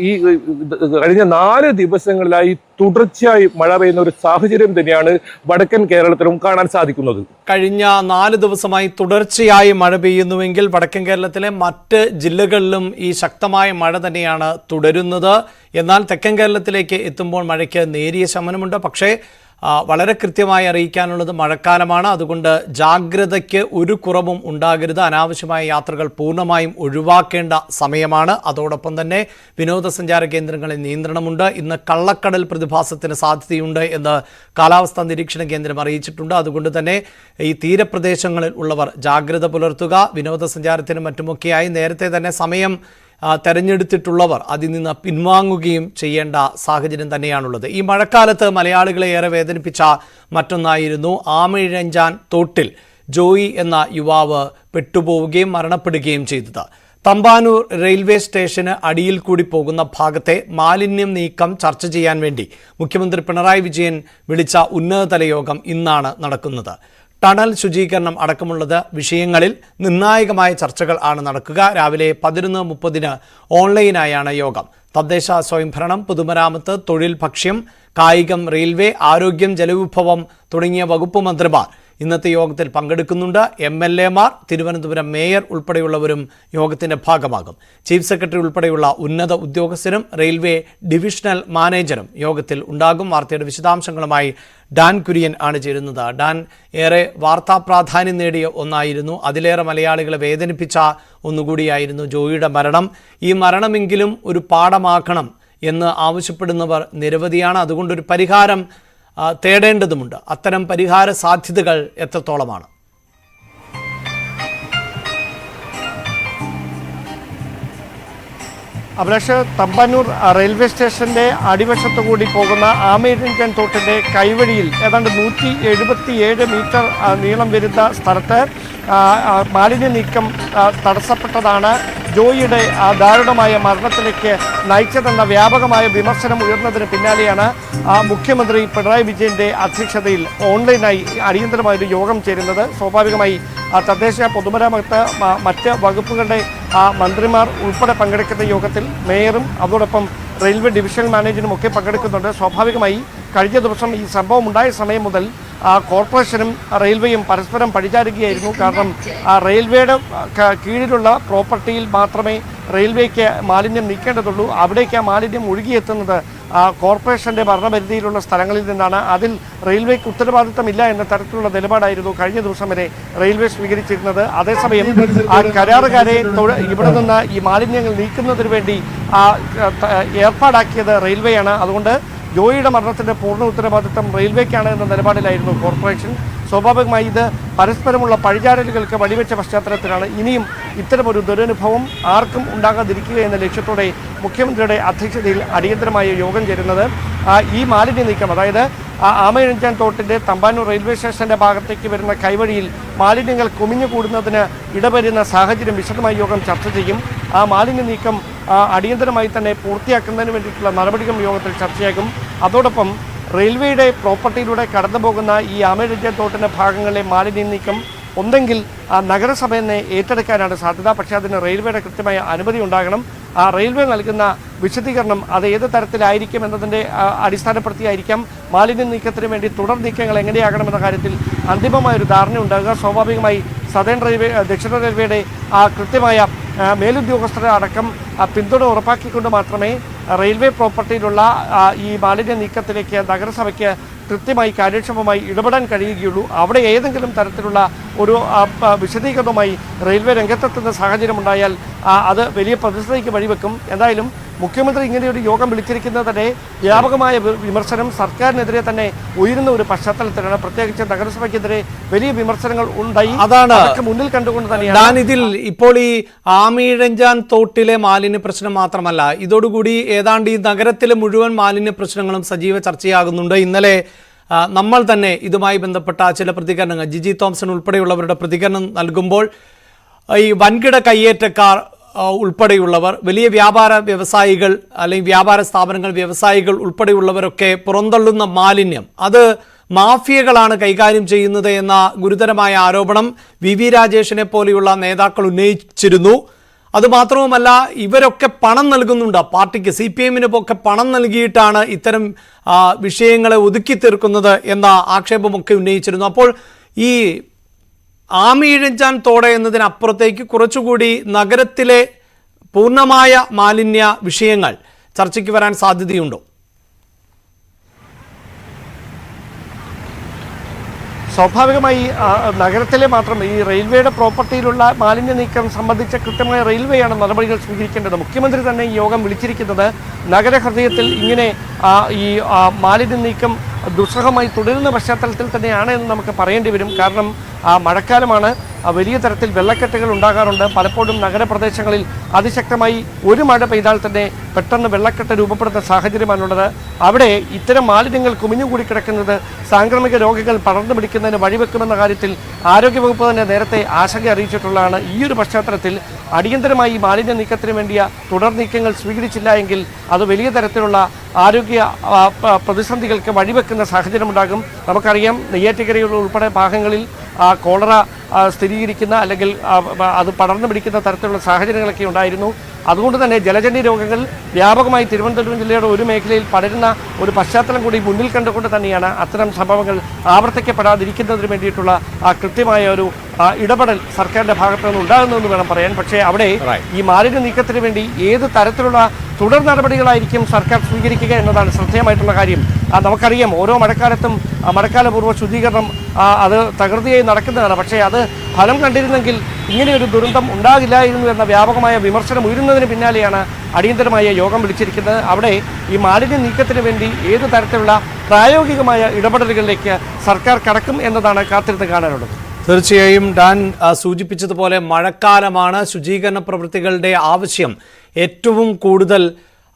ഈ കഴിഞ്ഞ 4 ദിവസങ്ങളിലായി തുടർച്ചയായി മഴ പെയ്യുന്ന ഒരു സാഹചര്യം തന്നെയാണ് വടക്കൻ കേരളത്തിലും കാണാൻ സാധിക്കുന്നത്. കഴിഞ്ഞ 4 ദിവസമായി തുടർച്ചയായി മഴ പെയ്യുന്നുവെങ്കിൽ വടക്കൻ കേരളത്തിലെ മറ്റ് ജില്ലകളിലും ഈ ശക്തമായ മഴ തന്നെയാണ് തുടരുന്നത്. എന്നാൽ തെക്കൻ കേരളത്തിലേക്ക് എത്തുമ്പോൾ മഴയ്ക്ക് നേരിയ ശമനമുണ്ട്. പക്ഷേ വളരെ കൃത്യമായി അറിയിക്കാനുള്ളത് മഴക്കാലമാണ്. അതുകൊണ്ട് ജാഗ്രതയ്ക്ക് ഒരു കുറവും ഉണ്ടാകരുത്. അനാവശ്യമായ യാത്രകൾ പൂർണ്ണമായും ഒഴിവാക്കേണ്ട സമയമാണ്. അതോടൊപ്പം തന്നെ വിനോദസഞ്ചാര കേന്ദ്രങ്ങളിൽ നിയന്ത്രണമുണ്ട്. ഇന്ന് കള്ളക്കടൽ പ്രതിഭാസത്തിന് സാധ്യതയുണ്ട് എന്ന് കാലാവസ്ഥാ നിരീക്ഷണ കേന്ദ്രം അറിയിച്ചിട്ടുണ്ട്. അതുകൊണ്ട് തന്നെ ഈ തീരപ്രദേശങ്ങളിൽ ഉള്ളവർ ജാഗ്രത പുലർത്തുക. വിനോദസഞ്ചാരത്തിനും മറ്റുമൊക്കെയായി നേരത്തെ തന്നെ സമയം തെരഞ്ഞെടുത്തിട്ടുള്ളവർ അതിൽ നിന്ന് പിൻവാങ്ങുകയും ചെയ്യേണ്ട സാഹചര്യം തന്നെയാണുള്ളത്. ഈ മഴക്കാലത്ത് മലയാളികളെ ഏറെ വേദനിപ്പിച്ച മറ്റൊന്നായിരുന്നു ആമിഴഞ്ചാൻ തോട്ടിൽ ജോയി എന്ന യുവാവ് പെട്ടുപോവുകയും മരണപ്പെടുകയും ചെയ്തത്. തമ്പാനൂർ റെയിൽവേ സ്റ്റേഷന് അടിയിൽ കൂടി പോകുന്ന ഭാഗത്തെ മാലിന്യം നീക്കം ചർച്ച ചെയ്യാൻ വേണ്ടി മുഖ്യമന്ത്രി പിണറായി വിജയൻ വിളിച്ച ഉന്നതതല യോഗം ഇന്നാണ് നടക്കുന്നത്. ടണൽ ശുചീകരണം അടക്കമുള്ളത് വിഷയങ്ങളിൽ നിർണായകമായ ചർച്ചകൾ ആണ് നടക്കുക. രാവിലെ 11:30 ഓൺലൈനായാണ് യോഗം. തദ്ദേശ സ്വയംഭരണം, പൊതുമരാമത്ത്, തൊഴിൽ, ഭക്ഷ്യം, കായികം, റെയിൽവേ, ആരോഗ്യം, ജലവിഭവം തുടങ്ങിയ വകുപ്പ് മന്ത്രിമാർ ഇന്നത്തെ യോഗത്തിൽ പങ്കെടുക്കുന്നുണ്ട്. MLA-മാർ, തിരുവനന്തപുരം മേയർ ഉൾപ്പെടെയുള്ളവരും യോഗത്തിൻ്റെ ഭാഗമാകും. ചീഫ് സെക്രട്ടറി ഉൾപ്പെടെയുള്ള ഉന്നത ഉദ്യോഗസ്ഥരും റെയിൽവേ ഡിവിഷണൽ മാനേജറും യോഗത്തിൽ ഉണ്ടാകും. വാർത്തയുടെ വിശദാംശങ്ങളുമായി ഡാൻ കുര്യൻ ആണ് ചേരുന്നത്. ഡാൻ, ഏറെ വാർത്താ പ്രാധാന്യം നേടിയ ഒന്നായിരുന്നു, അതിലേറെ മലയാളികളെ വേദനിപ്പിച്ച ഒന്നുകൂടിയായിരുന്നു ജോയിയുടെ മരണം. ഈ മരണമെങ്കിലും ഒരു പാഠമാക്കണം എന്ന് ആവശ്യപ്പെടുന്നവർ നിരവധിയാണ്. അതുകൊണ്ടൊരു പരിഹാരം തേടേണ്ടതുമുണ്ട്. അത്തരം പരിഹാര സാധ്യതകൾ എത്രത്തോളമാണ്? അഭിലാഷ്, തമ്പാനൂർ റെയിൽവേ സ്റ്റേഷന്റെ അടിവശത്തു കൂടി പോകുന്ന ആമയിഴഞ്ചൻ തോട്ടിന്റെ കൈവഴിയിൽ ഏതാണ്ട് 177 മീറ്റർ നീളം വരുന്ന സ്ഥലത്ത് മാലിന്യ നീക്കം തടസ്സപ്പെട്ടതാണ് ജോയിയുടെ ദാരുണമായ മരണത്തിലേക്ക് നയിച്ചതെന്ന വ്യാപകമായ വിമർശനം ഉയർന്നതിന് പിന്നാലെയാണ് മുഖ്യമന്ത്രി പിണറായി വിജയന്റെ അധ്യക്ഷതയിൽ ഓൺലൈനായി അടിയന്തരമായൊരു യോഗം ചേരുന്നത്. സ്വാഭാവികമായി തദ്ദേശ പൊതുമരാമത്ത് മറ്റ് വകുപ്പുകളുടെ മന്ത്രിമാർ ഉൾപ്പെടെ പങ്കെടുക്കുന്ന യോഗത്തിൽ മേയറും അതോടൊപ്പം റെയിൽവേ ഡിവിഷണൽ മാനേജറും ഒക്കെ പങ്കെടുക്കുന്നുണ്ട്. സ്വാഭാവികമായി കഴിഞ്ഞ ദിവസം ഈ സംഭവം ഉണ്ടായ സമയം മുതൽ കോർപ്പറേഷനും റെയിൽവേയും പരസ്പരം പഴിചാരുകയായിരുന്നു. കാരണം റെയിൽവേയുടെ കീഴിലുള്ള പ്രോപ്പർട്ടിയിൽ മാത്രമേ റെയിൽവേക്ക് മാലിന്യം നീക്കേണ്ടതുള്ളൂ. അവിടേക്ക് ആ മാലിന്യം ഒഴുകിയെത്തുന്നത് കോർപ്പറേഷൻ്റെ ഭരണപരിധിയിലുള്ള സ്ഥലങ്ങളിൽ നിന്നാണ്. അതിൽ റെയിൽവേക്ക് ഉത്തരവാദിത്തമില്ല എന്ന തരത്തിലുള്ള നിലപാടായിരുന്നു കഴിഞ്ഞ ദിവസം വരെ റെയിൽവേ സ്വീകരിച്ചിരുന്നത്. അതേസമയം കരാറുകാരെ ഇവിടെ നിന്ന് ഈ മാലിന്യങ്ങൾ നീക്കുന്നതിന് വേണ്ടി ഏർപ്പാടാക്കിയത് റെയിൽവേയാണ്. അതുകൊണ്ട് ജോയിയുടെ മരണത്തിൻ്റെ പൂർണ്ണ ഉത്തരവാദിത്തം റെയിൽവേക്കാണ് എന്ന നിലപാടിലായിരുന്നു കോർപ്പറേഷൻ. സ്വാഭാവികമായി ഇത് പരസ്പരമുള്ള പഴിചാരലുകൾക്ക് വഴിവെച്ച പശ്ചാത്തലത്തിലാണ് ഇനിയും ഇത്തരമൊരു ദുരനുഭവം ആർക്കും ഉണ്ടാകാതിരിക്കുക എന്ന ലക്ഷ്യത്തോടെ മുഖ്യമന്ത്രിയുടെ അധ്യക്ഷതയിൽ അടിയന്തരമായ യോഗം ചേരുന്നത്. ഈ മാലിന്യ നീക്കം, അതായത് ആമയിഴഞ്ചാൻ തോട്ടിൻ്റെ തമ്പാനൂർ റെയിൽവേ സ്റ്റേഷൻ്റെ ഭാഗത്തേക്ക് വരുന്ന കൈവഴിയിൽ മാലിന്യങ്ങൾ കുമിഞ്ഞുകൂടുന്നതിന് ഇടവരുന്ന സാഹചര്യം വിശദമായി യോഗം ചർച്ച ചെയ്യും. ആ മാലിന്യ നീക്കം അടിയന്തരമായി തന്നെ പൂർത്തിയാക്കുന്നതിന് വേണ്ടിയിട്ടുള്ള നടപടികൾ യോഗത്തിൽ ചർച്ചയാകും. അതോടൊപ്പം റെയിൽവേയുടെ പ്രോപ്പർട്ടിയിലൂടെ കടന്നു പോകുന്ന ഈ ആമയിഴഞ്ചാൻ തോട്ടിൻ്റെ ഭാഗങ്ങളിലെ മാലിന്യ നീക്കം ഒന്നെങ്കിൽ നഗരസഭ തന്നെ ഏറ്റെടുക്കാനാണ് സാധ്യത. പക്ഷേ അതിന് റെയിൽവേയുടെ കൃത്യമായ അനുമതി ഉണ്ടാകണം. റെയിൽവേ നൽകുന്ന വിശദീകരണം അത് ഏത് തരത്തിലായിരിക്കും എന്നതിൻ്റെ അടിസ്ഥാനപ്പെടുത്തിയായിരിക്കാം മാലിന്യ നീക്കത്തിന് വേണ്ടി തുടർ നീക്കങ്ങൾ എങ്ങനെയാകണമെന്ന കാര്യത്തിൽ അന്തിമമായൊരു ധാരണ ഉണ്ടാകുക. സ്വാഭാവികമായി സദേൺ റെയിൽവേ, ദക്ഷിണ റെയിൽവേയുടെ കൃത്യമായ മേലുദ്യോഗസ്ഥരെ അടക്കം പിന്തുണ ഉറപ്പാക്കിക്കൊണ്ട് മാത്രമേ റെയിൽവേ പ്രോപ്പർട്ടിയിലുള്ള ഈ മാലിന്യ നീക്കത്തിലേക്ക് നഗരസഭയ്ക്ക് കൃത്യമായി കാര്യക്ഷമമായി ഇടപെടാൻ കഴിയുകയുള്ളൂ. അവിടെ ഏതെങ്കിലും തരത്തിലുള്ള ഒരു വിശദീകരണവുമായി റെയിൽവേ രംഗത്തെത്തുന്ന സാഹചര്യമുണ്ടായാൽ അത് വലിയ പ്രതിസന്ധിക്ക് വഴിവെക്കും. എന്തായാലും മുഖ്യമന്ത്രി ഇങ്ങനെയൊരു യോഗം വിളിച്ചിരിക്കുന്നത് തന്നെ വ്യാപകമായ വിമർശനം സർക്കാരിനെതിരെ തന്നെ ഉയരുന്ന ഒരു പശ്ചാത്തലത്തിലാണ്. പ്രത്യേകിച്ച് നഗരസഭയ്ക്കെതിരെ വലിയ വിമർശനങ്ങൾ ഉണ്ടായി. അതാണ് മുന്നിൽ കണ്ടുകൊണ്ട് തന്നെയാണ് ഇതിൽ ഇപ്പോൾ ഈ ആമയിഴഞ്ചാൻ തോട്ടിലെ മാലിന്യ പ്രശ്നം മാത്രമല്ല, ഇതോടുകൂടി ഏതാണ്ട് ഈ നഗരത്തിലെ മുഴുവൻ മാലിന്യ പ്രശ്നങ്ങളും സജീവ ചർച്ചയാകുന്നുണ്ട്. ഇന്നലെ നമ്മൾ തന്നെ ഇതുമായി ബന്ധപ്പെട്ട ചില പ്രതികരണങ്ങൾ, ജിജി തോംസൺ ഉൾപ്പെടെയുള്ളവരുടെ പ്രതികരണം നൽകുമ്പോൾ ഈ വൻകിട കയ്യേറ്റക്കാർ ഉൾപ്പെടെയുള്ളവർ, വലിയ വ്യാപാര വ്യവസായികൾ അല്ലെങ്കിൽ വ്യാപാര സ്ഥാപനങ്ങൾ, വ്യവസായികൾ ഉൾപ്പെടെയുള്ളവരൊക്കെ പുറന്തള്ളുന്ന മാലിന്യം അത് മാഫിയകളാണ് കൈകാര്യം ചെയ്യുന്നത് എന്ന ഗുരുതരമായ ആരോപണം വി രാജേഷിനെ പോലെയുള്ള നേതാക്കൾ ഉന്നയിച്ചിരുന്നു. അതുമാത്രവുമല്ല, ഇവരൊക്കെ പണം നൽകുന്നുണ്ട് പാർട്ടിക്ക്, CPM-ന് ഒക്കെ പണം നൽകിയിട്ടാണ് ഇത്തരം വിഷയങ്ങളെ ഒതുക്കി തീർക്കുന്നത് എന്ന ആക്ഷേപമൊക്കെ ഉന്നയിച്ചിരുന്നു. അപ്പോൾ ഈ ആമയിഴഞ്ചാൻ തോട് എന്നതിനപ്പുറത്തേക്ക് കുറച്ചുകൂടി നഗരത്തിലെ പൂർണ്ണമായ മാലിന്യ വിഷയങ്ങൾ ചർച്ചയ്ക്ക് വരാൻ സാധ്യതയുണ്ടോ? സ്വാഭാവികമായി നഗരത്തിലെ മാത്രം ഈ റെയിൽവേയുടെ പ്രോപ്പർട്ടിയിലുള്ള മാലിന്യ നീക്കം സംബന്ധിച്ച കൃത്യമായ റെയിൽവേയാണ് നടപടികൾ സ്വീകരിക്കേണ്ടത്. മുഖ്യമന്ത്രി തന്നെ ഈ യോഗം വിളിച്ചിരിക്കുന്നത് നഗരഹൃദയത്തിൽ ഇങ്ങനെ ഈ മാലിന്യ നീക്കം ദുസ്സഹമായി തുടരുന്ന പശ്ചാത്തലത്തിൽ തന്നെയാണ് എന്ന് നമുക്ക് പറയേണ്ടി വരും. കാരണം മഴക്കാലമാണ്, വലിയ തരത്തിൽ വെള്ളക്കെട്ടുകൾ ഉണ്ടാകാറുണ്ട്. പലപ്പോഴും നഗരപ്രദേശങ്ങളിൽ അതിശക്തമായി ഒരു മഴ പെയ്താൽ തന്നെ പെട്ടെന്ന് വെള്ളക്കെട്ട് രൂപപ്പെടുന്ന സാഹചര്യമാണുള്ളത്. അവിടെ ഇത്തരം മാലിന്യങ്ങൾ കുമിഞ്ഞുകൂടി കിടക്കുന്നത് സാംക്രമിക രോഗങ്ങൾ പടർന്നു പിടിക്കുന്നതിന് വഴിവെക്കുമെന്ന കാര്യത്തിൽ ആരോഗ്യവകുപ്പ് തന്നെ നേരത്തെ ആശങ്ക അറിയിച്ചിട്ടുള്ളതാണ്. ഈ ഒരു പശ്ചാത്തലത്തിൽ അടിയന്തരമായി മാലിന്യ നീക്കത്തിന് വേണ്ടിയ തുടർ നീക്കങ്ങൾ സ്വീകരിച്ചില്ല എങ്കിൽ അത് വലിയ തരത്തിലുള്ള ആരോഗ്യ പ്രതിസന്ധികൾക്ക് വഴിവെക്കുന്ന സാഹചര്യമുണ്ടാകും. നമുക്കറിയാം, നെയ്യാറ്റിൻകരയുള്ള ഉൾപ്പെടെ ഭാഗങ്ങളിൽ കോളറ സ്ഥിരീകരിക്കുന്ന അല്ലെങ്കിൽ അത് പടർന്നു പിടിക്കുന്ന തരത്തിലുള്ള സാഹചര്യങ്ങളൊക്കെ ഉണ്ടായിരുന്നു. അതുകൊണ്ട് തന്നെ ജലജന്യ രോഗങ്ങൾ വ്യാപകമായി തിരുവനന്തപുരം ജില്ലയുടെ ഒരു മേഖലയിൽ പടരുന്ന ഒരു പശ്ചാത്തലം കൂടി മുന്നിൽ കണ്ടുകൊണ്ട് തന്നെയാണ് അത്തരം സംഭവങ്ങൾ ആവർത്തിക്കപ്പെടാതിരിക്കുന്നതിന് വേണ്ടിയിട്ടുള്ള കൃത്യമായ ഒരു ഇടപെടൽ സർക്കാരിൻ്റെ ഭാഗത്തു നിന്ന് ഉണ്ടാകുന്നതെന്ന് വേണം പറയാൻ. പക്ഷേ അവിടെ ഈ മാലിന്യ നീക്കത്തിന് വേണ്ടി ഏത് തരത്തിലുള്ള തുടർ നടപടികളായിരിക്കും സർക്കാർ സ്വീകരിക്കുക എന്നതാണ് ശ്രദ്ധേയമായിട്ടുള്ള കാര്യം. നമുക്കറിയാം ഓരോ മഴക്കാലത്തും മഴക്കാലപൂർവ്വ ശുദ്ധീകരണം അത് തകൃതിയായി നടക്കുന്നതാണ്. പക്ഷേ അത് ഫലം കണ്ടിരുന്നെങ്കിൽ ഇങ്ങനെയൊരു ദുരന്തം ഉണ്ടാകില്ലായിരുന്നു എന്ന വ്യാപകമായ വിമർശനം ഉയരുന്നതിന് പിന്നാലെയാണ് അടിയന്തരമായ യോഗം വിളിച്ചിരിക്കുന്നത്. അവിടെ ഈ മാലിന്യ നീക്കത്തിന് വേണ്ടി ഏത് തരത്തിലുള്ള പ്രായോഗികമായ ഇടപെടലുകളിലേക്ക് സർക്കാർ കടക്കും എന്നതാണ് കാത്തിരുന്ന് കാണാനുള്ളത്. തീർച്ചയായും ഡാൻ സൂചിപ്പിച്ചതുപോലെ മഴക്കാലമാണ്. ശുചീകരണ പ്രവൃത്തികളുടെ ആവശ്യം ഏറ്റവും കൂടുതൽ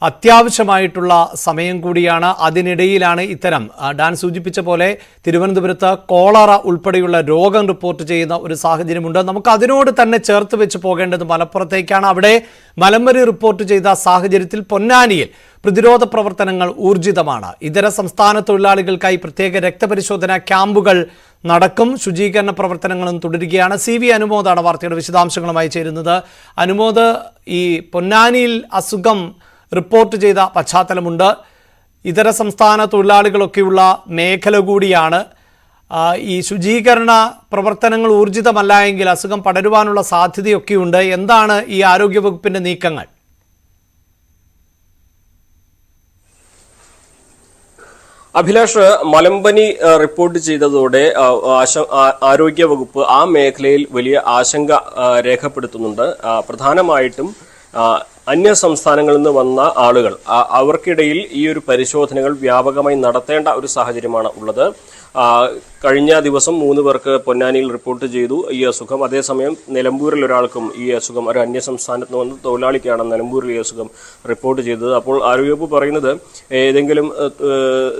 അത്യാവശ്യമായിട്ടുള്ള സമയം കൂടിയാണ്. അതിനിടയിലാണ് ഇത്തരം ഡാൻ സൂചിപ്പിച്ച പോലെ തിരുവനന്തപുരത്ത് കോളറ ഉൾപ്പെടെയുള്ള രോഗം റിപ്പോർട്ട് ചെയ്യുന്ന ഒരു സാഹചര്യമുണ്ട്. നമുക്ക് അതിനോട് തന്നെ ചേർത്ത് വെച്ച് പോകേണ്ടത് മലപ്പുറത്തേക്കാണ്. അവിടെ മലമ്പനി റിപ്പോർട്ട് ചെയ്ത സാഹചര്യത്തിൽ പൊന്നാനിയിൽ പ്രതിരോധ പ്രവർത്തനങ്ങൾ ഊർജിതമാണ്. ഇതര സംസ്ഥാന തൊഴിലാളികൾക്കായി പ്രത്യേക രക്തപരിശോധന ക്യാമ്പുകൾ നടക്കും. ശുചീകരണ പ്രവർത്തനങ്ങളും തുടരുകയാണ്. CV അനുമോദാണ് വാർത്തയുടെ വിശദാംശങ്ങളുമായി ചേരുന്നത്. അനുമോദ്, ഈ പൊന്നാനിയിൽ അസുഖം റിപ്പോർട്ട് ചെയ്ത പശ്ചാത്തലമുണ്ട്. ഇതര സംസ്ഥാന തൊഴിലാളികളൊക്കെയുള്ള മേഖല കൂടിയാണ്. ഈ ശുചീകരണ പ്രവർത്തനങ്ങൾ ഊർജിതമല്ല എങ്കിൽ അസുഖം പടരുവാനുള്ള സാധ്യതയൊക്കെയുണ്ട്. എന്താണ് ഈ ആരോഗ്യവകുപ്പിന്റെ നീക്കങ്ങൾ? അഭിലാഷ്, മലമ്പനി റിപ്പോർട്ട് ചെയ്തതോടെ ആരോഗ്യ വകുപ്പ് ആ മേഖലയിൽ വലിയ ആശങ്ക രേഖപ്പെടുത്തുന്നുണ്ട്. പ്രധാനമായിട്ടും അന്യ സംസ്ഥാനങ്ങളിൽ നിന്ന് വന്ന ആളുകൾ, അവർക്കിടയിൽ ഈ ഒരു പരിശോധനകൾ വ്യാപകമായി നടത്തേണ്ട ഒരു സാഹചര്യമാണ് ഉള്ളത്. കഴിഞ്ഞ ദിവസം 3 പേർക്ക് പൊന്നാനിയിൽ റിപ്പോർട്ട് ചെയ്തു ഈ അസുഖം. അതേസമയം നിലമ്പൂരിൽ ഒരാൾക്കും ഈ അസുഖം, ഒരു അന്യ സംസ്ഥാനത്ത് നിന്ന് വന്ന തൊഴിലാളിക്കാണ് നിലമ്പൂരിൽ ഈ അസുഖം റിപ്പോർട്ട് ചെയ്തത്. അപ്പോൾ ആരോഗ്യവകുപ്പ് പറയുന്നത് ഏതെങ്കിലും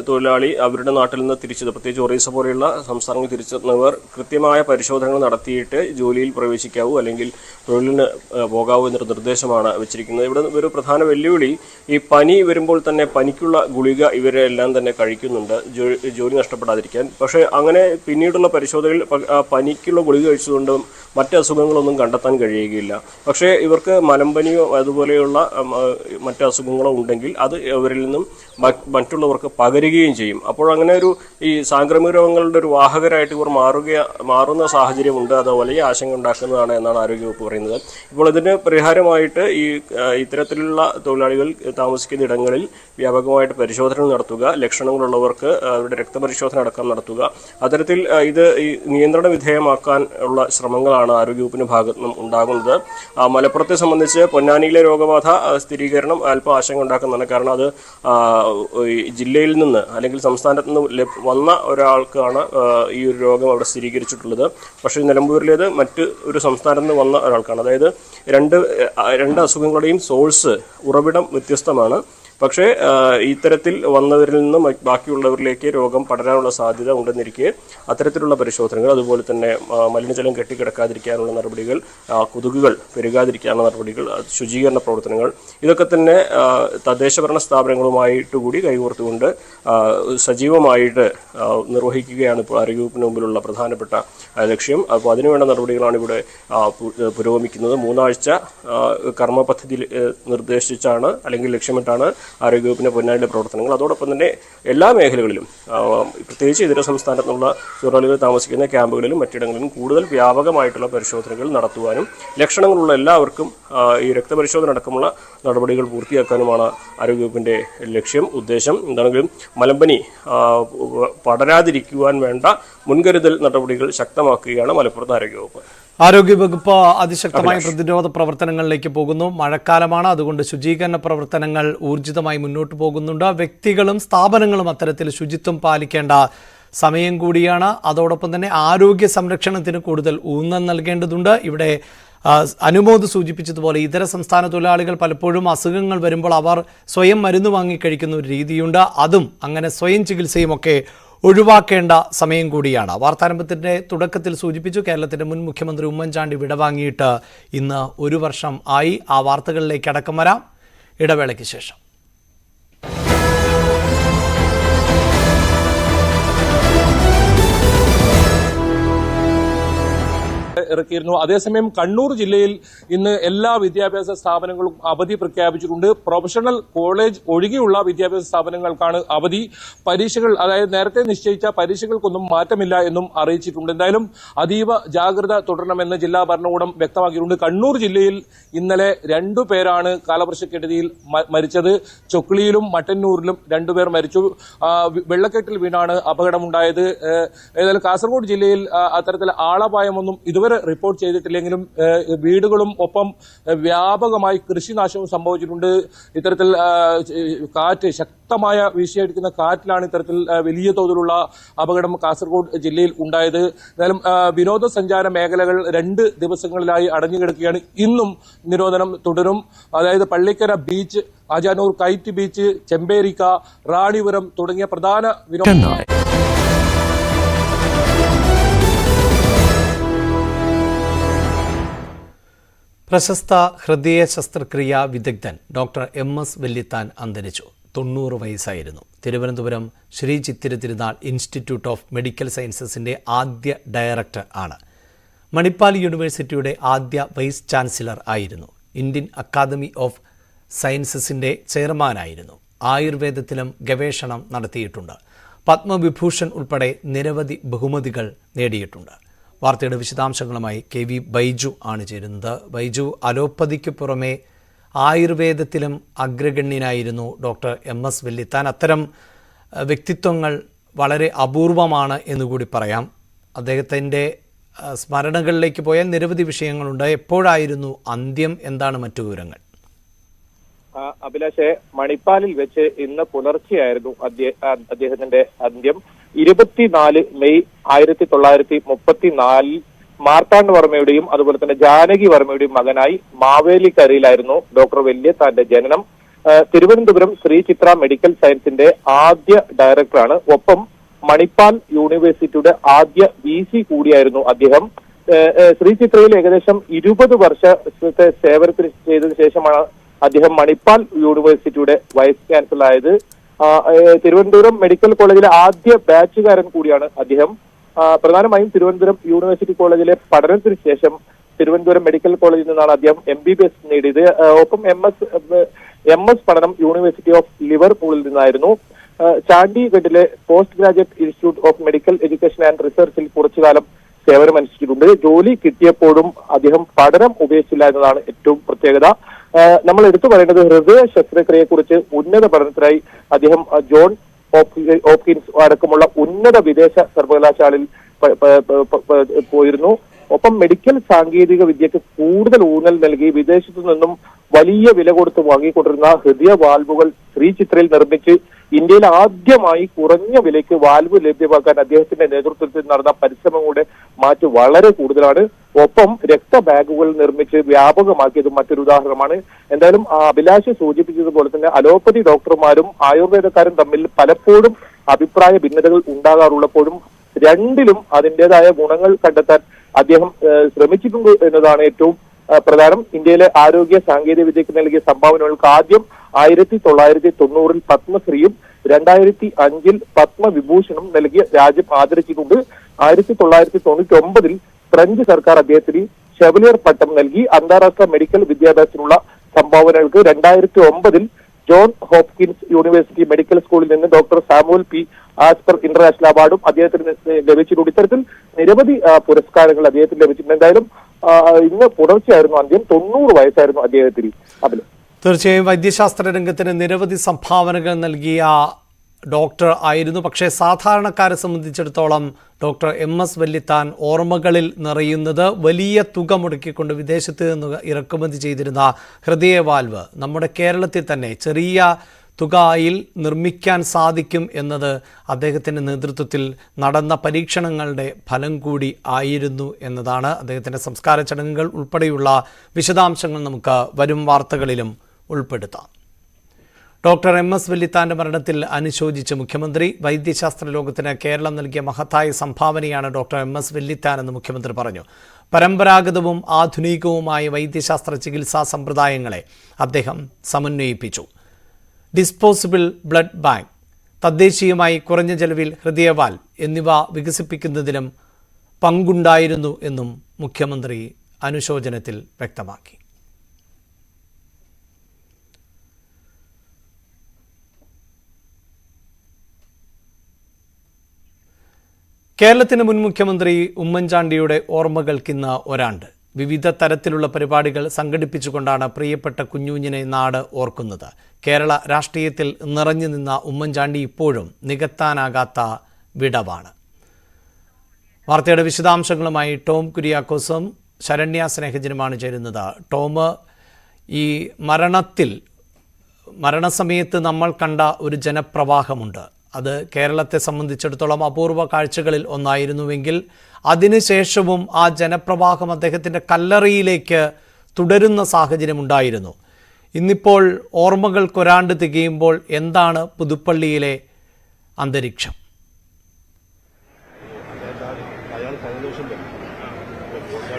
തൊഴിലാളി അവരുടെ നാട്ടിൽ നിന്ന് തിരിച്ചത്, പ്രത്യേകിച്ച് ഒറീസ പോലെയുള്ള സംസ്ഥാനങ്ങൾ തിരിച്ചെത്തുന്നവർ കൃത്യമായ പരിശോധനകൾ നടത്തിയിട്ട് ജോലിയിൽ പ്രവേശിക്കാവൂ അല്ലെങ്കിൽ തൊഴിലിന് പോകാവൂ എന്നൊരു നിർദ്ദേശമാണ് വെച്ചിരിക്കുന്നത്. ഇവിടെ ഒരു പ്രധാന വെല്ലുവിളി ഈ പനി വരുമ്പോൾ തന്നെ പനിക്കുള്ള ഗുളിക ഇവരെല്ലാം തന്നെ കഴിക്കുന്നുണ്ട് ജോലി നഷ്ടപ്പെടാതിരിക്കാൻ. പക്ഷേ അങ്ങനെ പിന്നീടുള്ള പരിശോധനയിൽ പനിക്കുള്ള ഗുളിക കഴിച്ചുകൊണ്ടും മറ്റ് അസുഖങ്ങളൊന്നും കണ്ടെത്താൻ കഴിയുകയില്ല. പക്ഷേ ഇവർക്ക് മലമ്പനിയോ അതുപോലെയുള്ള മറ്റ് അസുഖങ്ങളോ ഉണ്ടെങ്കിൽ അത് ഇവരിൽ നിന്നും മറ്റുള്ളവർക്ക് പകരുകയും ചെയ്യും. അപ്പോൾ അങ്ങനെ ഈ സാംക്രമിക രോഗങ്ങളുടെ ഒരു വാഹകരായിട്ട് ഇവർ മാറുന്ന സാഹചര്യമുണ്ട്. അത് വലിയ ആശങ്ക ഉണ്ടാക്കുന്നതാണ് എന്നാണ് ആരോഗ്യവകുപ്പ് പറയുന്നത്. ഇപ്പോൾ ഇതിന് പരിഹാരമായിട്ട് ഇത്തരത്തിലുള്ള തൊഴിലാളികൾ താമസിക്കുന്ന ഇടങ്ങളിൽ വ്യാപകമായിട്ട് പരിശോധന നടത്തുക, ലക്ഷണങ്ങളുള്ളവർക്ക് അവരുടെ രക്തപരിശോധന അടക്കം നടത്തുക, അത്തരത്തിൽ ഇത് ഈ നിയന്ത്രണ വിധേയമാക്കാൻ ഉള്ള ശ്രമങ്ങളാണ് ആരോഗ്യവകുപ്പിന്റെ ഭാഗത്തു നിന്നും ഉണ്ടാകുന്നത്. മലപ്പുറത്തെ സംബന്ധിച്ച് പൊന്നാനിയിലെ രോഗബാധ സ്ഥിരീകരണം അല്പം ആശങ്ക ഉണ്ടാക്കുന്നതാണ്. കാരണം അത് ജില്ലയിൽ നിന്ന് അല്ലെങ്കിൽ സംസ്ഥാനത്ത് നിന്ന് വന്ന ഒരാൾക്കാണ് ഈ ഒരു രോഗം അവിടെ സ്ഥിരീകരിച്ചിട്ടുള്ളത്. പക്ഷേ നിലമ്പൂരിലേത് മറ്റ് ഒരു സംസ്ഥാനത്ത് നിന്ന് വന്ന ഒരാൾക്കാണ്. അതായത് രണ്ട് അസുഖങ്ങളുടെയും സോഴ്സ്, ഉറവിടം വ്യത്യസ്തമാണ്. പക്ഷേ ഇത്തരത്തിൽ വന്നവരിൽ നിന്നും ബാക്കിയുള്ളവരിലേക്ക് രോഗം പടരാനുള്ള സാധ്യത ഉണ്ടെന്നിരിക്കെ അത്തരത്തിലുള്ള പരിശോധനകൾ, അതുപോലെ തന്നെ മലിനജലം കെട്ടിക്കിടക്കാതിരിക്കാനുള്ള നടപടികൾ, കൊതുകുകൾ പെരുകാതിരിക്കാനുള്ള നടപടികൾ, ശുചീകരണ പ്രവർത്തനങ്ങൾ, ഇതൊക്കെ തന്നെ തദ്ദേശഭരണ സ്ഥാപനങ്ങളുമായിട്ട് കൂടി കൈകോർത്തുകൊണ്ട് സജീവമായിട്ട് നിർവഹിക്കുകയാണ് ഇപ്പോൾ ആരോഗ്യവകുപ്പിന് മുമ്പിലുള്ള പ്രധാനപ്പെട്ട ലക്ഷ്യം. അപ്പോൾ അതിനുവേണ്ട നടപടികളാണ് ഇവിടെ പുരോഗമിക്കുന്നത്. 3 ആഴ്ച കർമ്മ പദ്ധതി നിർദ്ദേശിച്ചാണ് അല്ലെങ്കിൽ ലക്ഷ്യമിട്ടാണ് ആരോഗ്യവകുപ്പിന്റെ പൊന്നാനിയുടെ പ്രവർത്തനങ്ങൾ. അതോടൊപ്പം തന്നെ എല്ലാ മേഖലകളിലും, പ്രത്യേകിച്ച് ഇതര സംസ്ഥാനത്ത് നിന്നുള്ള തൊഴിലാളികൾ താമസിക്കുന്ന ക്യാമ്പുകളിലും മറ്റിടങ്ങളിലും കൂടുതൽ വ്യാപകമായിട്ടുള്ള പരിശോധനകൾ നടത്തുവാനും ലക്ഷണങ്ങളുള്ള എല്ലാവർക്കും ഈ രക്തപരിശോധന അടക്കമുള്ള നടപടികൾ പൂർത്തിയാക്കാനുമാണ് ആരോഗ്യവകുപ്പിന്റെ ലക്ഷ്യം, ഉദ്ദേശം. എന്താണെങ്കിലും മലമ്പനി പടരാതിരിക്കുവാൻ വേണ്ട മുൻകരുതൽ നടപടികൾ ശക്തമാക്കുകയാണ് മലപ്പുറത്ത് ആരോഗ്യവകുപ്പ്. ആരോഗ്യവകുപ്പ് അതിശക്തമായ പ്രതിരോധ പ്രവർത്തനങ്ങളിലേക്ക് പോകുന്നു. മഴക്കാലമാണ്, അതുകൊണ്ട് ശുചീകരണ പ്രവർത്തനങ്ങൾ ഊർജിതമായി മുന്നോട്ട് പോകുന്നുണ്ട്. വ്യക്തികളും സ്ഥാപനങ്ങളും അത്തരത്തിൽ ശുചിത്വം പാലിക്കേണ്ട സമയം കൂടിയാണ്. അതോടൊപ്പം തന്നെ ആരോഗ്യ സംരക്ഷണത്തിന് കൂടുതൽ ഊന്നൽ നൽകേണ്ടതുണ്ട്. ഇവിടെ അനുമോദ് സൂചിപ്പിച്ചതുപോലെ ഇതര സംസ്ഥാന തൊഴിലാളികൾ പലപ്പോഴും അസുഖങ്ങൾ വരുമ്പോൾ അവർ സ്വയം മരുന്ന് വാങ്ങിക്കഴിക്കുന്ന ഒരു രീതിയുണ്ട്. അതും അങ്ങനെ സ്വയം ചികിത്സയുമൊക്കെ ഒഴിവാക്കേണ്ട സമയം കൂടിയാണ്. വാർത്താരംഭത്തിൻ്റെ തുടക്കത്തിൽ സൂചിപ്പിച്ചു, കേരളത്തിൻ്റെ മുൻ മുഖ്യമന്ത്രി ഉമ്മൻചാണ്ടി വിടവാങ്ങിയിട്ട് ഇന്ന് 1 വർഷം ആയി. ആ വാർത്തകളിലേക്ക് അടക്കം വരാം ഇടവേളയ്ക്ക് ശേഷം. ഇറക്കിയിരുന്നു. അതേസമയം കണ്ണൂർ ജില്ലയിൽ ഇന്ന് എല്ലാ വിദ്യാഭ്യാസ സ്ഥാപനങ്ങളും അവധി പ്രഖ്യാപിച്ചിട്ടുണ്ട്. പ്രൊഫഷണൽ കോളേജ് ഒഴികെയുള്ള വിദ്യാഭ്യാസ സ്ഥാപനങ്ങൾക്കാണ് അവധി. പരീക്ഷകൾ, അതായത് നേരത്തെ നിശ്ചയിച്ച പരീക്ഷകൾക്കൊന്നും മാറ്റമില്ല എന്നും അറിയിച്ചിട്ടുണ്ട്. എന്തായാലും അതീവ ജാഗ്രത തുടരണമെന്ന് ജില്ലാ ഭരണകൂടം വ്യക്തമാക്കിയിട്ടുണ്ട്. കണ്ണൂർ ജില്ലയിൽ ഇന്നലെ 2 പേരാണ് കാലവർഷക്കെടുതിയിൽ മരിച്ചത്. ചൊക്ലിയിലും മട്ടന്നൂരിലും 2 പേർ മരിച്ചു. വെള്ളക്കെട്ടിൽ വീണാണ് അപകടമുണ്ടായത്. ഏതായാലും കാസർഗോഡ് ജില്ലയിൽ അത്തരത്തിൽ ആളപായമൊന്നും ഇതുവരെ റിപ്പോർട്ട് ചെയ്തിട്ടില്ലെങ്കിലും വീടുകളും ഒപ്പം വ്യാപകമായി കൃഷിനാശവും സംഭവിച്ചിട്ടുണ്ട്. ഇത്തരത്തിൽ കാറ്റ്, ശക്തമായ വീശിയടിക്കുന്ന കാറ്റിലാണ് ഇത്തരത്തിൽ വലിയ തോതിലുള്ള അപകടം കാസർഗോഡ് ജില്ലയിൽ ഉണ്ടായത്. എന്തായാലും വിനോദസഞ്ചാര മേഖലകൾ 2 ദിവസങ്ങളിലായി അടഞ്ഞുകിടക്കുകയാണ്. ഇന്നും നിരോധനം തുടരും. അതായത് Pallikkara beach, Ajanur kite beach, Chembarika, Ranipuram തുടങ്ങിയ പ്രധാന പ്രശസ്ത ഹൃദയ ശസ്ത്രക്രിയാ വിദഗ്ധൻ ഡോക്ടർ MS വെല്ലിത്താൻ അന്തരിച്ചു. 90 വയസ്സായിരുന്നു. Thiruvananthapuram Shri Chithira Thirunal institute of medical സയൻസസിൻ്റെ ആദ്യ ഡയറക്ടർ ആണ്. മണിപ്പാൽ യൂണിവേഴ്സിറ്റിയുടെ ആദ്യ വൈസ് ചാൻസലർ ആയിരുന്നു. ഇന്ത്യൻ അക്കാദമി ഓഫ് സയൻസസിൻ്റെ ചെയർമാനായിരുന്നു. ആയുർവേദത്തിലും ഗവേഷണം നടത്തിയിട്ടുണ്ട്. പത്മവിഭൂഷൺ ഉൾപ്പെടെ നിരവധി ബഹുമതികൾ നേടിയിട്ടുണ്ട്. വാർത്തയുടെ വിശദാംശങ്ങളുമായി KV ബൈജു ആണ് ചേരുന്നത്. ബൈജു, അലോപ്പതിക്ക് പുറമെ ആയുർവേദത്തിലും അഗ്രഗണ്യനായിരുന്നു ഡോക്ടർ MS വെല്ലിത്താൻ. അത്തരം വ്യക്തിത്വങ്ങൾ വളരെ അപൂർവമാണ് എന്നുകൂടി പറയാം. അദ്ദേഹത്തിൻ്റെ സ്മരണകളിലേക്ക് പോയാൽ നിരവധി വിഷയങ്ങളുണ്ട്. എപ്പോഴായിരുന്നു അന്ത്യം? എന്താണ് മറ്റു വിവരങ്ങൾ? അഭിലാഷെ, മണിപ്പാലിൽ വെച്ച് ഇന്ന് പുലർച്ചെയായിരുന്നു അദ്ദേഹത്തിന്റെ അന്ത്യം. 24 മെയ് 1934 മാർത്താണ്ഡ വർമ്മയുടെയും അതുപോലെ തന്നെ ജാനകി വർമ്മയുടെയും മകനായി മാവേലിക്കരയിലായിരുന്നു ഡോക്ടർ വെല്ലിത്താന്റെ ജനനം. തിരുവനന്തപുരം ശ്രീ ചിത്ര മെഡിക്കൽ സയൻസിന്റെ ആദ്യ ഡയറക്ടറാണ്. ഒപ്പം മണിപ്പാൽ യൂണിവേഴ്സിറ്റിയുടെ ആദ്യ VC കൂടിയായിരുന്നു അദ്ദേഹം. ശ്രീ ചിത്രയിൽ ഏകദേശം 20 വർഷത്തെ സേവനത്തിന് ചെയ്തതിനു ശേഷമാണ് അദ്ദേഹം മണിപ്പാൽ യൂണിവേഴ്സിറ്റിയുടെ വൈസ് ചാൻസലർ ആയത്. തിരുവനന്തപുരം മെഡിക്കൽ കോളേജിലെ ആദ്യ ബാച്ചുകാരൻ കൂടിയാണ് അദ്ദേഹം. പ്രധാനമായും തിരുവനന്തപുരം യൂണിവേഴ്സിറ്റി കോളേജിലെ പഠനത്തിന് ശേഷം തിരുവനന്തപുരം മെഡിക്കൽ കോളേജിൽ നിന്നാണ് അദ്ദേഹം MBBS നേടിയത്. ഒപ്പം MS പഠനം യൂണിവേഴ്സിറ്റി ഓഫ് ലിവർപൂളിൽ നിന്നായിരുന്നു. ചാണ്ഡീഗഡിലെ post graduate institute of medical education and റിസർച്ചിൽ കുറച്ചുകാലം സേവനമനുഷ്ഠിച്ചിട്ടുണ്ട്. ജോലി കിട്ടിയപ്പോഴും അദ്ദേഹം പഠനം ഉപേക്ഷിച്ചില്ല എന്നതാണ് ഏറ്റവും പ്രത്യേകത. നമ്മൾ എടുത്തു പറയേണ്ടത് ഹൃദയ ശസ്ത്രക്രിയയെക്കുറിച്ച് ഉന്നത പഠനത്തിനായി അദ്ദേഹം ജോൺ ഹോപ്കിൻസ് അടക്കമുള്ള ഉന്നത വിദേശ സർവകലാശാലയിൽ പോയിരുന്നു. ഒപ്പം മെഡിക്കൽ സാങ്കേതിക വിദ്യക്ക് കൂടുതൽ ഊന്നൽ നൽകി വിദേശത്തു നിന്നും വലിയ വില കൊടുത്ത് വാങ്ങിക്കൊണ്ടിരുന്ന ഹൃദയ വാൽവുകൾ ശ്രീ ചിത്രയിൽ നിർമ്മിച്ച് ഇന്ത്യയിൽ ആദ്യമായി കുറഞ്ഞ വിലയ്ക്ക് വാൽവ് ലഭ്യമാക്കാൻ അദ്ദേഹത്തിന്റെ നേതൃത്വത്തിൽ നടന്ന പരിശ്രമങ്ങളുടെ മാറ്റ് വളരെ കൂടുതലാണ്. ഒപ്പം രക്തബാഗുകൾ നിർമ്മിച്ച് വ്യാപകമാക്കിയത് മറ്റൊരു ഉദാഹരണമാണ്. എന്തായാലും അഭിലാഷ് സൂചിപ്പിച്ചതുപോലെ തന്നെ അലോപ്പതി ഡോക്ടർമാരും ആയുർവേദക്കാരും തമ്മിൽ പലപ്പോഴും അഭിപ്രായ ഭിന്നതകൾ ഉണ്ടാകാറുള്ളപ്പോഴും രണ്ടിലും അതിൻ്റെതായ ഗുണങ്ങൾ കണ്ടെത്താൻ അദ്ദേഹം ശ്രമിച്ചിട്ടുണ്ട് എന്നതാണ് ഏറ്റവും പ്രധാനം. ഇന്ത്യയിലെ ആരോഗ്യ സാങ്കേതിക വിദ്യക്ക് നൽകിയ സംഭാവനകൾക്ക് ആദ്യം 1990 പത്മശ്രീയും 2005 പത്മവിഭൂഷണും നൽകിയ രാജ്യം ആദരിച്ചിട്ടുണ്ട്. 1999 ഫ്രഞ്ച് സർക്കാർ അദ്ദേഹത്തിന് ഷെവലിയർ പട്ടം നൽകി. അന്താരാഷ്ട്ര മെഡിക്കൽ വിദ്യാഭ്യാസത്തിനുള്ള സംഭാവനകൾക്ക് 2009 ജോൺ ഹോപ്കിൻസ് യൂണിവേഴ്സിറ്റി മെഡിക്കൽ സ്കൂളിൽ നിന്ന് doctor Samuel P. Aspire international അവാർഡും അദ്ദേഹത്തിന് ലഭിച്ചിട്ടുണ്ട്. ഇത്തരത്തിൽ നിരവധി പുരസ്കാരങ്ങൾ അദ്ദേഹത്തിന് ലഭിച്ചിട്ടുണ്ട്. എന്തായാലും ഇന്ന് പുലർച്ചെയായിരുന്നു അന്ത്യം. 90 വയസ്സായിരുന്നു അദ്ദേഹത്തിന്. തീർച്ചയായും വൈദ്യശാസ്ത്ര രംഗത്തിന് നിരവധി സംഭാവനകൾ നൽകിയ ഡോക്ടർ ആയിരുന്നു. പക്ഷേ സാധാരണക്കാരെ സംബന്ധിച്ചിടത്തോളം ഡോക്ടർ MS വെല്ലിത്താൻ ഓർമ്മകളിൽ നിറയുന്നത് വലിയ തുക മുടക്കിക്കൊണ്ട് വിദേശത്ത് നിന്ന് ഇറക്കുമതി ചെയ്തിരുന്ന ഹൃദയ വാൽവ് നമ്മുടെ കേരളത്തിൽ തന്നെ ചെറിയ തുകയിൽ നിർമ്മിക്കാൻ സാധിക്കും എന്നത് അദ്ദേഹത്തിൻ്റെ നേതൃത്വത്തിൽ നടന്ന പരീക്ഷണങ്ങളുടെ ഫലം കൂടി ആയിരുന്നു എന്നതാണ്. അദ്ദേഹത്തിൻ്റെ സംസ്കാര ചടങ്ങുകൾ ഉൾപ്പെടെയുള്ള വിശദാംശങ്ങൾ നമുക്ക് വരും വാർത്തകളിലും ഉൾപ്പെടുത്താം. ഡോക്ടർ MS വെല്ലിത്താൻ്റെ മരണത്തിൽ അനുശോചിച്ച് മുഖ്യമന്ത്രി. വൈദ്യശാസ്ത്ര ലോകത്തിന് കേരളം നൽകിയ മഹത്തായ സംഭാവനയാണ് ഡോക്ടർ MS വെല്ലിത്താൻ എന്ന് മുഖ്യമന്ത്രി പറഞ്ഞു. പരമ്പരാഗതവും ആധുനികവുമായ വൈദ്യശാസ്ത്ര ചികിത്സാ സമ്പ്രദായങ്ങളെ അദ്ദേഹം സമന്വയിപ്പിച്ചു. ഡിസ്പോസിബിൾ ബ്ലഡ് ബാങ്ക്, തദ്ദേശീയമായി കുറഞ്ഞ ചെലവിൽ ഹൃദയവാൽവ് എന്നിവ വികസിപ്പിക്കുന്നതിലും പങ്കുണ്ടായിരുന്നു എന്നും മുഖ്യമന്ത്രി അനുശോചനത്തിൽ വ്യക്തമാക്കി. കേരളത്തിന്റെ മുൻ മുഖ്യമന്ത്രി ഉമ്മൻചാണ്ടിയുടെ ഓർമ്മകൾക്കിന്ന് ഒരാണ്ട്. വിവിധ തരത്തിലുള്ള പരിപാടികൾ സംഘടിപ്പിച്ചുകൊണ്ടാണ് പ്രിയപ്പെട്ട കുഞ്ഞുഞ്ഞിനെ നാട് ഓർക്കുന്നത്. കേരള രാഷ്ട്രീയത്തിൽ നിറഞ്ഞു നിന്ന ഉമ്മൻചാണ്ടി ഇപ്പോഴും നികത്താനാകാത്ത വിടവാണ്. വാർത്തയുടെ വിശദാംശങ്ങളുമായി ടോം കുര്യാക്കോസും ശരണ്യ സ്നേഹജനുമാണ് ചേരുന്നത്. ടോം, ഈ മരണസമയത്ത് നമ്മൾ കണ്ട ഒരു ജനപ്രവാഹമുണ്ട്. അത് കേരളത്തെ സംബന്ധിച്ചിടത്തോളം അപൂർവ കാഴ്ചകളിൽ ഒന്നായിരുന്നുവെങ്കിൽ അതിനുശേഷവും ആ ജനപ്രവാഹം അദ്ദേഹത്തിൻ്റെ കല്ലറയിലേക്ക് തുടരുന്ന സാഹചര്യമുണ്ടായിരുന്നു. ഇന്നിപ്പോൾ ഓർമ്മകൾക്കൊരാണ്ട് തികയുമ്പോൾ എന്താണ് പുതുപ്പള്ളിയിലെ അന്തരീക്ഷം?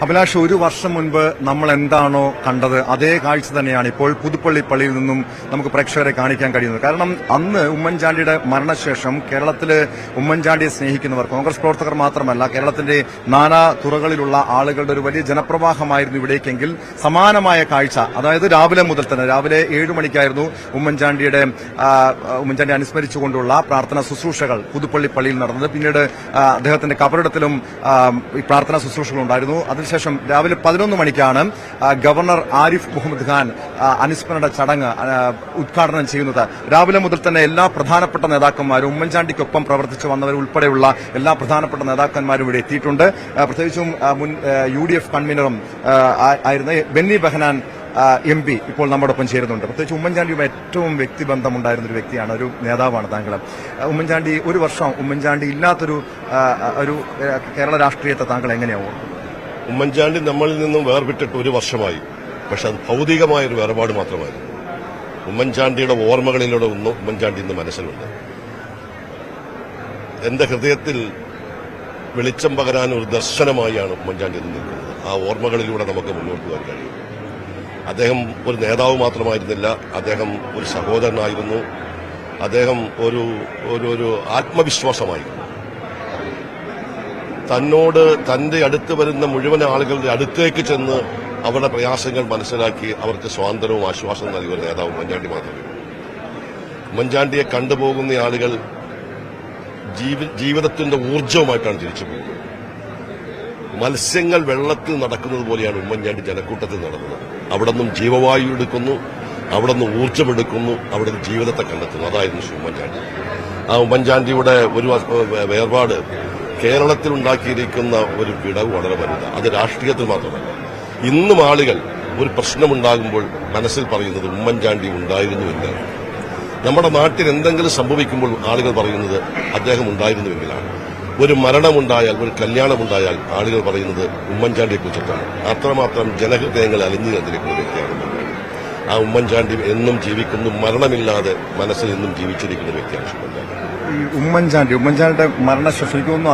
അഭിലാഷ്, ഒരു വർഷം മുൻപ് നമ്മൾ എന്താണോ കണ്ടത് അതേ കാഴ്ച തന്നെയാണ് ഇപ്പോൾ പുതുപ്പള്ളി പള്ളിയിൽ നിന്നും നമുക്ക് പ്രേക്ഷകരെ കാണിക്കാൻ കഴിയുന്നത്. കാരണം അന്ന് ഉമ്മൻചാണ്ടിയുടെ മരണശേഷം കേരളത്തില് ഉമ്മൻചാണ്ടിയെ സ്നേഹിക്കുന്നവർ, കോൺഗ്രസ് പ്രവർത്തകർ മാത്രമല്ല, കേരളത്തിന്റെ നാനാ തുറകളിലുള്ള ആളുകളുടെ ഒരു വലിയ ജനപ്രവാഹമായിരുന്നു ഇവിടേക്കെങ്കിൽ സമാനമായ കാഴ്ച, അതായത് രാവിലെ മുതൽ തന്നെ രാവിലെ 7 മണിക്കായിരുന്നു ഉമ്മൻചാണ്ടി അനുസ്മരിച്ചുകൊണ്ടുള്ള പ്രാർത്ഥനാ ശുശ്രൂഷകൾ പുതുപ്പള്ളി പള്ളിയിൽ നടന്നത്. പിന്നീട് അദ്ദേഹത്തിന്റെ കബറിടത്തിലും ഈ പ്രാർത്ഥനാ ശുശ്രൂഷകൾ ഉണ്ടായിരുന്നു. അതിനുശേഷം രാവിലെ 11 മണിക്കാണ് ഗവർണർ ആരിഫ് മുഹമ്മദ് ഖാൻ അനുസ്മരണ ചടങ്ങ് ഉദ്ഘാടനം ചെയ്യുന്നത്. രാവിലെ മുതൽ തന്നെ എല്ലാ പ്രധാനപ്പെട്ട നേതാക്കന്മാരും, ഉമ്മൻചാണ്ടിക്കൊപ്പം പ്രവർത്തിച്ചു വന്നവർ ഉൾപ്പെടെയുള്ള എല്ലാ പ്രധാനപ്പെട്ട നേതാക്കന്മാരും ഇവിടെ എത്തിയിട്ടുണ്ട്. പ്രത്യേകിച്ചും മുൻ UDF കൺവീനറും ആയിരുന്ന ബെന്നി ബെഹനാൻ MP ഇപ്പോൾ നമ്മോടൊപ്പം ചേരുന്നുണ്ട്. പ്രത്യേകിച്ച് ഉമ്മൻചാണ്ടിയുമായി ഏറ്റവും വ്യക്തിബന്ധമുണ്ടായിരുന്ന ഒരു വ്യക്തിയാണ്, ഒരു നേതാവാണ് താങ്കൾ. ഉമ്മൻചാണ്ടി, ഒരു വർഷം ഉമ്മൻചാണ്ടി ഇല്ലാത്തൊരു കേരള രാഷ്ട്രീയത്തെ താങ്കൾ എങ്ങനെയാവും? ഉമ്മൻചാണ്ടി നമ്മളിൽ നിന്നും വേർവിട്ടിട്ട് ഒരു വർഷമായി. പക്ഷെ അത് ഭൗതികമായൊരു വേർപാട് മാത്രമായിരുന്നു. ഉമ്മൻചാണ്ടിയുടെ ഓർമ്മകളിലൂടെ ഒന്നും ഉമ്മൻചാണ്ടി ഇന്ന് മനസ്സിലുണ്ട്. എന്റെ ഹൃദയത്തിൽ വെളിച്ചം പകരാൻ ഒരു ദർശനമായാണ് ഉമ്മൻചാണ്ടി ഇന്ന് നിൽക്കുന്നത്. ആ ഓർമ്മകളിലൂടെ നമുക്ക് മുന്നോട്ട് പോകാൻ കഴിയും. അദ്ദേഹം ഒരു നേതാവ് മാത്രമായിരുന്നില്ല, അദ്ദേഹം ഒരു സഹോദരനായിരുന്നു, അദ്ദേഹം ഒരു ആത്മവിശ്വാസമായിരുന്നു. തന്നോട് തന്റെ അടുത്ത് വരുന്ന മുഴുവൻ ആളുകളുടെ അടുത്തേക്ക് ചെന്ന് അവരുടെ പ്രയാസങ്ങൾ മനസ്സിലാക്കി അവർക്ക് സ്വാതന്ത്ര്യവും ആശ്വാസവും നൽകിയ ഒരു നേതാവ് ഉമ്മൻചാണ്ടി മാത്രമേ. ഉമ്മൻചാണ്ടിയെ കണ്ടുപോകുന്ന ആളുകൾ ജീവിതത്തിന്റെ ഊർജവുമായിട്ടാണ് തിരിച്ചു പോകുന്നത്. മത്സ്യങ്ങൾ വെള്ളത്തിൽ നടക്കുന്നത് പോലെയാണ് ഉമ്മൻചാണ്ടി ജനക്കൂട്ടത്തിൽ നടന്നത്. അവിടെ നിന്നും ജീവവായു എടുക്കുന്നു, അവിടെ നിന്ന് ഊർജ്ജമെടുക്കുന്നു, അവിടെ നിന്ന് ജീവിതത്തെ കണ്ടെത്തുന്നു. അതായിരുന്നു ഉമ്മൻചാണ്ടി. ആ ഉമ്മൻചാണ്ടിയുടെ ഒരു വേർപാട് കേരളത്തിൽ ഉണ്ടാക്കിയിരിക്കുന്ന ഒരു വിടവ് വളരെ വലുതാണ്. അത് രാഷ്ട്രീയത്തിൽ മാത്രമല്ല. ഇന്നും ആളുകൾ ഒരു പ്രശ്നമുണ്ടാകുമ്പോൾ മനസ്സിൽ പറയുന്നത് ഉമ്മൻചാണ്ടി ഉണ്ടായിരുന്നുവെങ്കിൽ. നമ്മുടെ നാട്ടിൽ എന്തെങ്കിലും സംഭവിക്കുമ്പോൾ ആളുകൾ പറയുന്നത് അദ്ദേഹം ഉണ്ടായിരുന്നുവെങ്കിലാണ്. ഒരു മരണമുണ്ടായാൽ, ഒരു കല്യാണമുണ്ടായാൽ ആളുകൾ പറയുന്നത് ഉമ്മൻചാണ്ടിയെക്കുറിച്ചിട്ടാണ്. അത്രമാത്രം ജനഹൃദയങ്ങൾ അലിഞ്ഞു തന്നിരിക്കുന്ന വ്യക്തിയാണ് ഉമ്മൻചാണ്ടി. ആ ഉമ്മൻചാണ്ടി എന്നും ജീവിക്കുന്നു, മരണമില്ലാതെ മനസ്സിൽ എന്നും ജീവിച്ചിരിക്കുന്ന വ്യക്തിയാണ് ഉമ്മൻചാണ്ടി. ഈ ഉമ്മൻചാണ്ടിയുടെ മരണശേഷം എനിക്ക് തോന്നുന്നു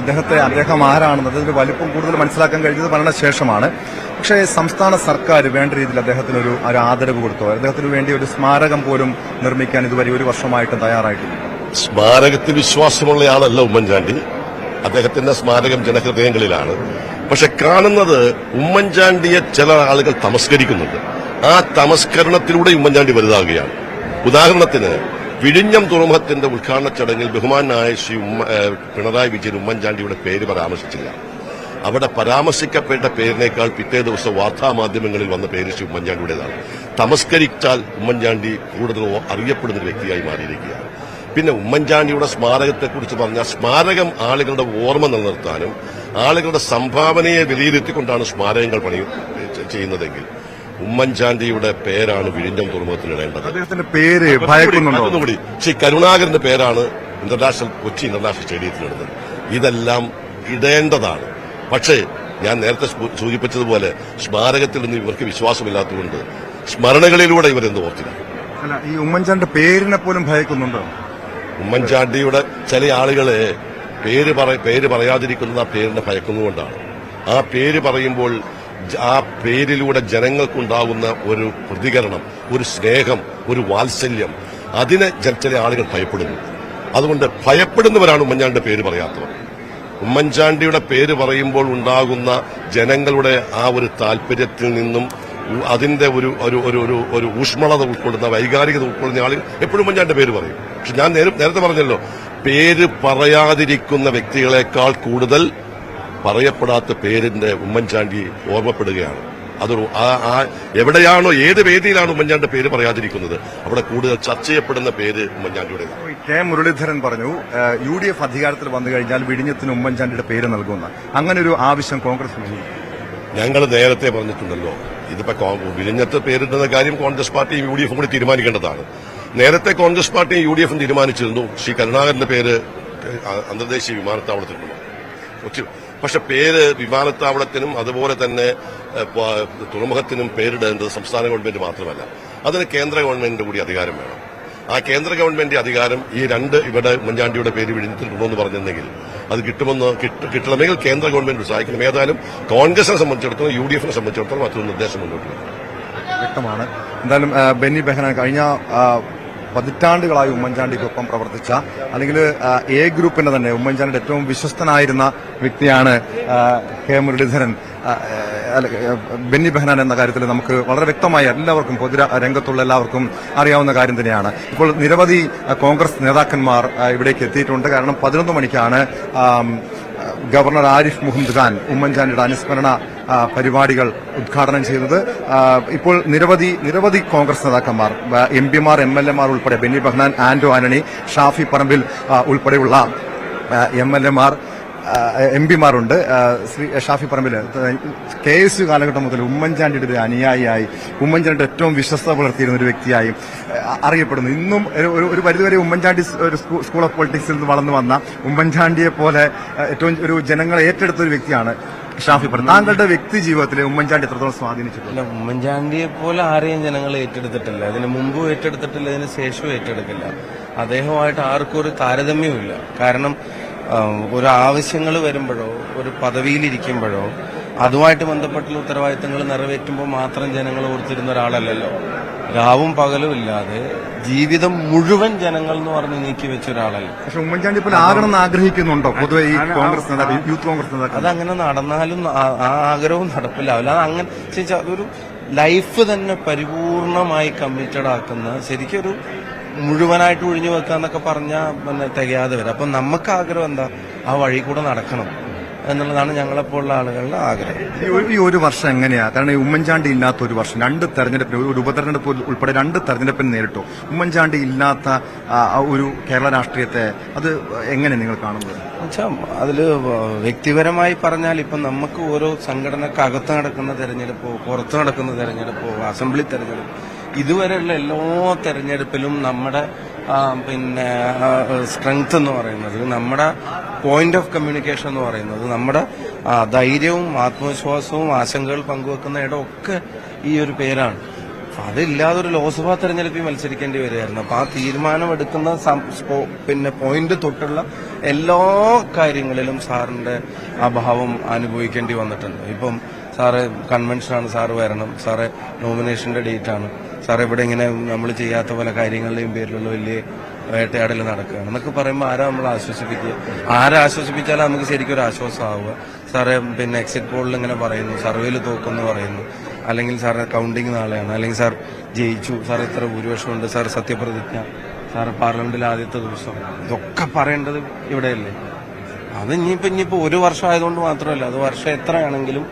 അദ്ദേഹം ആരാണെന്ന് അതിന്റെ വലിപ്പം കൂടുതൽ മനസ്സിലാക്കാൻ കഴിഞ്ഞത് മരണശേഷമാണ്. പക്ഷേ സംസ്ഥാന സർക്കാർ വേണ്ട രീതിയിൽ അദ്ദേഹത്തിന് ഒരു ആദരവ് കൊടുത്തോ, അദ്ദേഹത്തിന് വേണ്ടി ഒരു സ്മാരകം പോലും നിർമ്മിക്കാൻ ഇതുവരെ ഒരു വർഷമായിട്ട് തയ്യാറായിട്ടില്ല. സ്മാരകത്തിൽ വിശ്വാസമുള്ളയാളല്ല ഉമ്മൻചാണ്ടി. അദ്ദേഹത്തിന്റെ സ്മാരകം ജനഹൃദയങ്ങളിലാണ്. പക്ഷെ കാണുന്നത് ഉമ്മൻചാണ്ടിയെ ചില ആളുകൾ തമസ്കരിക്കുന്നുണ്ട്. ആ തമസ്കരണത്തിലൂടെ ഉമ്മൻചാണ്ടി വലുതാകുകയാണ്. ഉദാഹരണത്തിന് വിഴിഞ്ഞം തുറമുഖത്തിന്റെ ഉദ്ഘാടന ചടങ്ങിൽ ബഹുമാനായ ശ്രീ പിണറായി വിജയൻ ഉമ്മൻചാണ്ടിയുടെ പേര് പരാമർശിച്ചില്ല. അവിടെ പരാമർശിക്കപ്പെട്ട പേരിനേക്കാൾ പിറ്റേ ദിവസം വാർത്താമാധ്യമങ്ങളിൽ വന്ന പേര് ശ്രീ ഉമ്മൻചാണ്ടിയുടേതാണ്. തമസ്കരിച്ചാൽ ഉമ്മൻചാണ്ടി കൂടുതൽ അറിയപ്പെടുന്ന ഒരു വ്യക്തിയായി മാറിയിരിക്കുകയാണ്. പിന്നെ ഉമ്മൻചാണ്ടിയുടെ സ്മാരകത്തെക്കുറിച്ച് പറഞ്ഞാൽ സ്മാരകം ആളുകളുടെ ഓർമ്മ നിലനിർത്താനും ആളുകളുടെ സംഭാവനയെ വിലയിരുത്തിക്കൊണ്ടാണ് സ്മാരകങ്ങൾ ചെയ്യുന്നതെങ്കിൽ ഉമ്മൻചാണ്ടിയുടെ പേരാണ് വിഴിഞ്ഞം തുറമുഖത്തിനിടേണ്ടത്. അദ്ദേഹത്തിന്റെ പേര് ഭയക്കുന്നുണ്ടോ? ശ്രീ കരുണാകരന്റെ പേരാണ് കൊച്ചി ഇന്റർനാഷണൽ സ്റ്റേഡിയത്തിലിടുന്നത്. ഇതെല്ലാം ഇടേണ്ടതാണ്. പക്ഷേ ഞാൻ നേരത്തെ സൂചിപ്പിച്ചതുപോലെ സ്മാരകത്തിൽ നിന്ന് ഇവർക്ക് വിശ്വാസമില്ലാത്തതുകൊണ്ട് സ്മരണകളിലൂടെ ഇവരെന്ന് ഓർത്തില്ല. അല്ല, ഈ ഉമ്മൻചാണ്ടിയുടെ പേരിനെ പോലും ഭയക്കുന്നുണ്ടോ? ഉമ്മൻചാണ്ടിയുടെ ചില ആളുകളെ പേര് പറയാതിരിക്കുന്നത് ആ പേരിനെ ഭയക്കുന്നതുകൊണ്ടാണ്. ആ പേര് പറയുമ്പോൾ ആ പേരിലൂടെ ജനങ്ങൾക്കുണ്ടാകുന്ന ഒരു പ്രതികരണം, ഒരു സ്നേഹം, ഒരു വാത്സല്യം, അതിനെ ചില ആളുകൾ ഭയപ്പെടുന്നു. അതുകൊണ്ട് ഭയപ്പെടുന്നവരാണ് ഉമ്മൻചാണ്ടിയുടെ പേര് പറയാത്തവർ. ഉമ്മൻചാണ്ടിയുടെ പേര് പറയുമ്പോൾ ഉണ്ടാകുന്ന ജനങ്ങളുടെ ആ ഒരു താല്പര്യത്തിൽ നിന്നും അതിന്റെ ഒരു ഊഷ്മളത ഉൾക്കൊള്ളുന്ന വൈകാരികത ഉൾക്കൊള്ളുന്ന ആൾ എപ്പോഴും ഉമ്മൻചാണ്ടിയുടെ പേര് പറയും. പക്ഷെ ഞാൻ നേരത്തെ പറഞ്ഞല്ലോ, പേര് പറയാതിരിക്കുന്ന വ്യക്തികളെക്കാൾ കൂടുതൽ പറയപ്പെടാത്ത പേരിന്റെ ഉമ്മൻചാണ്ടി ഓർമ്മപ്പെടുകയാണ്. അതൊരു എവിടെയാണോ ഏത് വേദിയിലാണ് ഉമ്മൻചാണ്ടിയുടെ പേര് പറയാതിരിക്കുന്നത് അവിടെ കൂടുതൽ ചർച്ച ചെയ്യപ്പെടുന്ന പേര് ഉമ്മൻചാണ്ടിയുടെ. കെ മുരളീധരൻ പറഞ്ഞു UDF അധികാരത്തിൽ വന്നു കഴിഞ്ഞാൽ വിഴിഞ്ഞത്തിന് ഉമ്മൻചാണ്ടിയുടെ പേര് നൽകുന്ന അങ്ങനെ ഒരു ആവശ്യം കോൺഗ്രസ് ഞങ്ങൾ നേരത്തെ പറഞ്ഞിട്ടുണ്ടല്ലോ. ഇതിപ്പോ വിഴിഞ്ഞത്ത് പേരിടുന്ന കാര്യം കോൺഗ്രസ് പാർട്ടിയും UDF കൂടി തീരുമാനിക്കേണ്ടതാണ്. നേരത്തെ കോൺഗ്രസ് പാർട്ടിയും UDF തീരുമാനിച്ചിരുന്നു ശ്രീ കരുണാകരന്റെ പേര് അന്തർദേശീയ വിമാനത്താവളത്തിലുണ്ട്. പക്ഷെ പേര് വിമാനത്താവളത്തിനും അതുപോലെ തന്നെ തുറമുഖത്തിനും പേരിടേണ്ടത് സംസ്ഥാന ഗവൺമെന്റ് മാത്രമല്ല, അതിന് കേന്ദ്ര ഗവൺമെന്റിന്റെ കൂടി അധികാരം വേണം. ആ കേന്ദ്ര ഗവൺമെന്റ് അധികാരം ഈ രണ്ട് ഇവിടെ ഉമ്മൻചാണ്ടിയുടെ പേര് വിഴിഞ്ഞിട്ടുണ്ടോന്ന് പറഞ്ഞിരുന്നെങ്കിൽ അത് കിട്ടണമെങ്കിൽ കേന്ദ്ര ഗവൺമെന്റ് സഹായിക്കണം. ഏതായാലും കോൺഗ്രസിനെ സംബന്ധിച്ചിടത്തോളം UDFനെ സംബന്ധിച്ചിടത്തോളം മറ്റൊരു നിർദ്ദേശം മുന്നോട്ട് വരും. വ്യക്തമാണ്. എന്തായാലും ബെന്നി ബെഹനാൻ കഴിഞ്ഞ പതിറ്റാണ്ടുകളായി ഉമ്മൻചാണ്ടിക്കൊപ്പം പ്രവർത്തിച്ച അല്ലെങ്കിൽ എ ഗ്രൂപ്പിന്റെ തന്നെ ഉമ്മൻചാണ്ടിയുടെ ഏറ്റവും വിശ്വസ്തനായിരുന്ന വ്യക്തിയാണ് കെ മുരളീധരൻ. ബെന്നി ബെഹനാൻ എന്ന കാര്യത്തിൽ നമുക്ക് വളരെ വ്യക്തമായി എല്ലാവർക്കും പൊതുരംഗത്തുള്ള എല്ലാവർക്കും അറിയാവുന്ന കാര്യം തന്നെയാണ്. ഇപ്പോൾ നിരവധി കോൺഗ്രസ് നേതാക്കന്മാർ ഇവിടേക്ക് എത്തിയിട്ടുണ്ട്. കാരണം 11 മണിക്കാണ് ഗവർണർ ആരിഫ് മുഹമ്മദ് ഖാൻ ഉമ്മൻചാണ്ടിയുടെ അനുസ്മരണ പരിപാടികൾ ഉദ്ഘാടനം ചെയ്തത്. ഇപ്പോൾ നിരവധി കോൺഗ്രസ് നേതാക്കന്മാർ, MP-മാർ, MLA-മാർ ഉൾപ്പെടെ ബെന്നി ബെഹനാൻ, ആന്റോ ആന്റണി, ഷാഫി പറമ്പിൽ ഉൾപ്പെടെയുള്ള MLA-മാർ, MP-മാരുണ്ട്. ശ്രീ ഷാഫി പറമ്പിൽ KSU കാലഘട്ടം മുതൽ ഉമ്മൻചാണ്ടിയുടെ ഒരു അനുയായിയായി, ഉമ്മൻചാണ്ടിയുടെ ഏറ്റവും വിശ്വസ്ത പുലർത്തിയിരുന്ന ഒരു വ്യക്തിയായി അറിയപ്പെടുന്നു. ഇന്നും ഒരു പരിധിവരെ ഉമ്മൻചാണ്ടി ഒരു സ്കൂൾ ഓഫ് പൊളിറ്റിക്സിൽ നിന്ന് വളർന്നു വന്ന ഉമ്മൻചാണ്ടിയെ പോലെ ഏറ്റവും ഒരു ജനങ്ങളെ ഏറ്റെടുത്ത ഒരു വ്യക്തിയാണ് ഷാഫി പറമ്പിൽ. താങ്കളുടെ വ്യക്തി ജീവിതത്തിൽ ഉമ്മൻചാണ്ടി എത്രത്തോളം സ്വാധീനിച്ചിട്ടില്ല? ഉമ്മൻചാണ്ടിയെ പോലെ ആരെയും ജനങ്ങൾ ഏറ്റെടുത്തിട്ടില്ല. ഇതിന് മുമ്പും ഏറ്റെടുത്തിട്ടില്ല, ഇതിന് ശേഷവും ഏറ്റെടുക്കില്ല. അദ്ദേഹമായിട്ട് ആർക്കും ഒരു താരതമ്യമില്ല. കാരണം ഒരു ആവശ്യങ്ങൾ വരുമ്പോഴോ ഒരു പദവിയിലിരിക്കുമ്പോഴോ അതുമായിട്ട് ബന്ധപ്പെട്ടുള്ള ഉത്തരവാദിത്തങ്ങൾ നിറവേറ്റുമ്പോൾ മാത്രം ജനങ്ങൾ ഓർത്തിരുന്ന ഒരാളല്ലല്ലോ. രാവും പകലും ഇല്ലാതെ ജീവിതം മുഴുവൻ ജനങ്ങൾ എന്ന് പറഞ്ഞ് നീക്കി വെച്ച ഒരാളല്ല. പക്ഷെ ഉമ്മൻചാണ്ടി ഇപ്പോൾ ആകണമെന്ന് ആഗ്രഹിക്കുന്നുണ്ടോ പൊതുവെ ഈ കോൺഗ്രസ് നേതാക്കൾ, യൂത്ത് കോൺഗ്രസ് നേതാക്കൾ? അതങ്ങനെ നടന്നാലും ആ ആഗ്രഹവും നടപ്പിലാവില്ല. അത് അങ്ങനെ അതൊരു ലൈഫ് തന്നെ പരിപൂർണമായി കമ്മിറ്റഡ് ആക്കുന്ന, ശരിക്കൊരു മുഴുവനായിട്ട് ഒഴിഞ്ഞു വെക്കാന്നൊക്കെ പറഞ്ഞാൽ പിന്നെ തികയാതെ വരും. അപ്പം നമുക്ക് ആഗ്രഹം എന്താ, ആ വഴി കൂടെ നടക്കണം എന്നുള്ളതാണ് ഞങ്ങളെപ്പോലുള്ള ആളുകളുടെ ആഗ്രഹം. ഈ ഒരു വർഷം എങ്ങനെയാ? കാരണം ഈ ഉമ്മൻചാണ്ടി ഇല്ലാത്ത ഒരു വർഷം, 2 തെരഞ്ഞെടുപ്പിന്, ഒരു ഉപതെരഞ്ഞെടുപ്പ് ഉൾപ്പെടെ 2 തെരഞ്ഞെടുപ്പിന് നേരിട്ടു. ഉമ്മൻചാണ്ടി ഇല്ലാത്ത ഒരു കേരള രാഷ്ട്രീയത്തെ അത് എങ്ങനെ നിങ്ങൾ കാണുന്നത്? അതില് വ്യക്തിപരമായി പറഞ്ഞാൽ ഇപ്പം നമുക്ക് ഓരോ സംഘടനക്ക് അകത്ത് നടക്കുന്ന തെരഞ്ഞെടുപ്പോ പുറത്ത് നടക്കുന്ന തെരഞ്ഞെടുപ്പോ അസംബ്ലി തെരഞ്ഞെടുപ്പ് ഇതുവരെയുള്ള എല്ലാ തെരഞ്ഞെടുപ്പിലും നമ്മുടെ പിന്നെ സ്ട്രെങ്ത് എന്ന് പറയുന്നത്, നമ്മുടെ പോയിന്റ് ഓഫ് കമ്മ്യൂണിക്കേഷൻ എന്ന് പറയുന്നത്, നമ്മുടെ ധൈര്യവും ആത്മവിശ്വാസവും ആശങ്കകൾ പങ്കുവെക്കുന്ന ഇടമൊക്കെ ഈ ഒരു പേരാണ്. അതില്ലാതെ ഒരു ലോക്സഭാ തെരഞ്ഞെടുപ്പിൽ മത്സരിക്കേണ്ടി വരികയായിരുന്നു. അപ്പൊ ആ തീരുമാനം എടുക്കുന്ന പിന്നെ പോയിന്റ് തൊട്ടുള്ള എല്ലാ കാര്യങ്ങളിലും സാറിന്റെ അഭാവം അനുഭവിക്കേണ്ടി വന്നിട്ടുണ്ട്. ഇപ്പം സാറ് കൺവെൻഷനാണ്, സാറ് വരണം, സാറ് നോമിനേഷന്റെ ഡേറ്റാണ്, സാർ ഇവിടെ ഇങ്ങനെ നമ്മൾ ചെയ്യാത്ത പല കാര്യങ്ങളുടെയും പേരിലുള്ള വലിയ വേട്ടയാടൽ നടക്കുകയാണ് എന്നൊക്കെ പറയുമ്പോൾ ആരാ നമ്മൾ ആശ്വസിപ്പിക്കുക? ആശ്വസിപ്പിച്ചാലും നമുക്ക് ശരിക്കും ഒരു ആശ്വാസമാവുക. സാറ് പിന്നെ എക്സിറ്റ് പോളിൽ ഇങ്ങനെ പറയുന്നു, സർവേയിൽ തോക്കുമെന്ന് പറയുന്നു, അല്ലെങ്കിൽ സാറ് കൗണ്ടിങ് നാളെയാണ്, അല്ലെങ്കിൽ സാർ ജയിച്ചു, സാർ ഇത്ര ഭൂരിപക്ഷമുണ്ട്, സാർ സത്യപ്രതിജ്ഞ, സാർ പാർലമെന്റിൽ ആദ്യത്തെ ദിവസം, ഇതൊക്കെ പറയേണ്ടത് ഇവിടെയല്ലേ? അത് ഇനിയിപ്പോ ഒരു വർഷം ആയതുകൊണ്ട് മാത്രമല്ല, അത് വർഷം എത്രയാണെങ്കിലും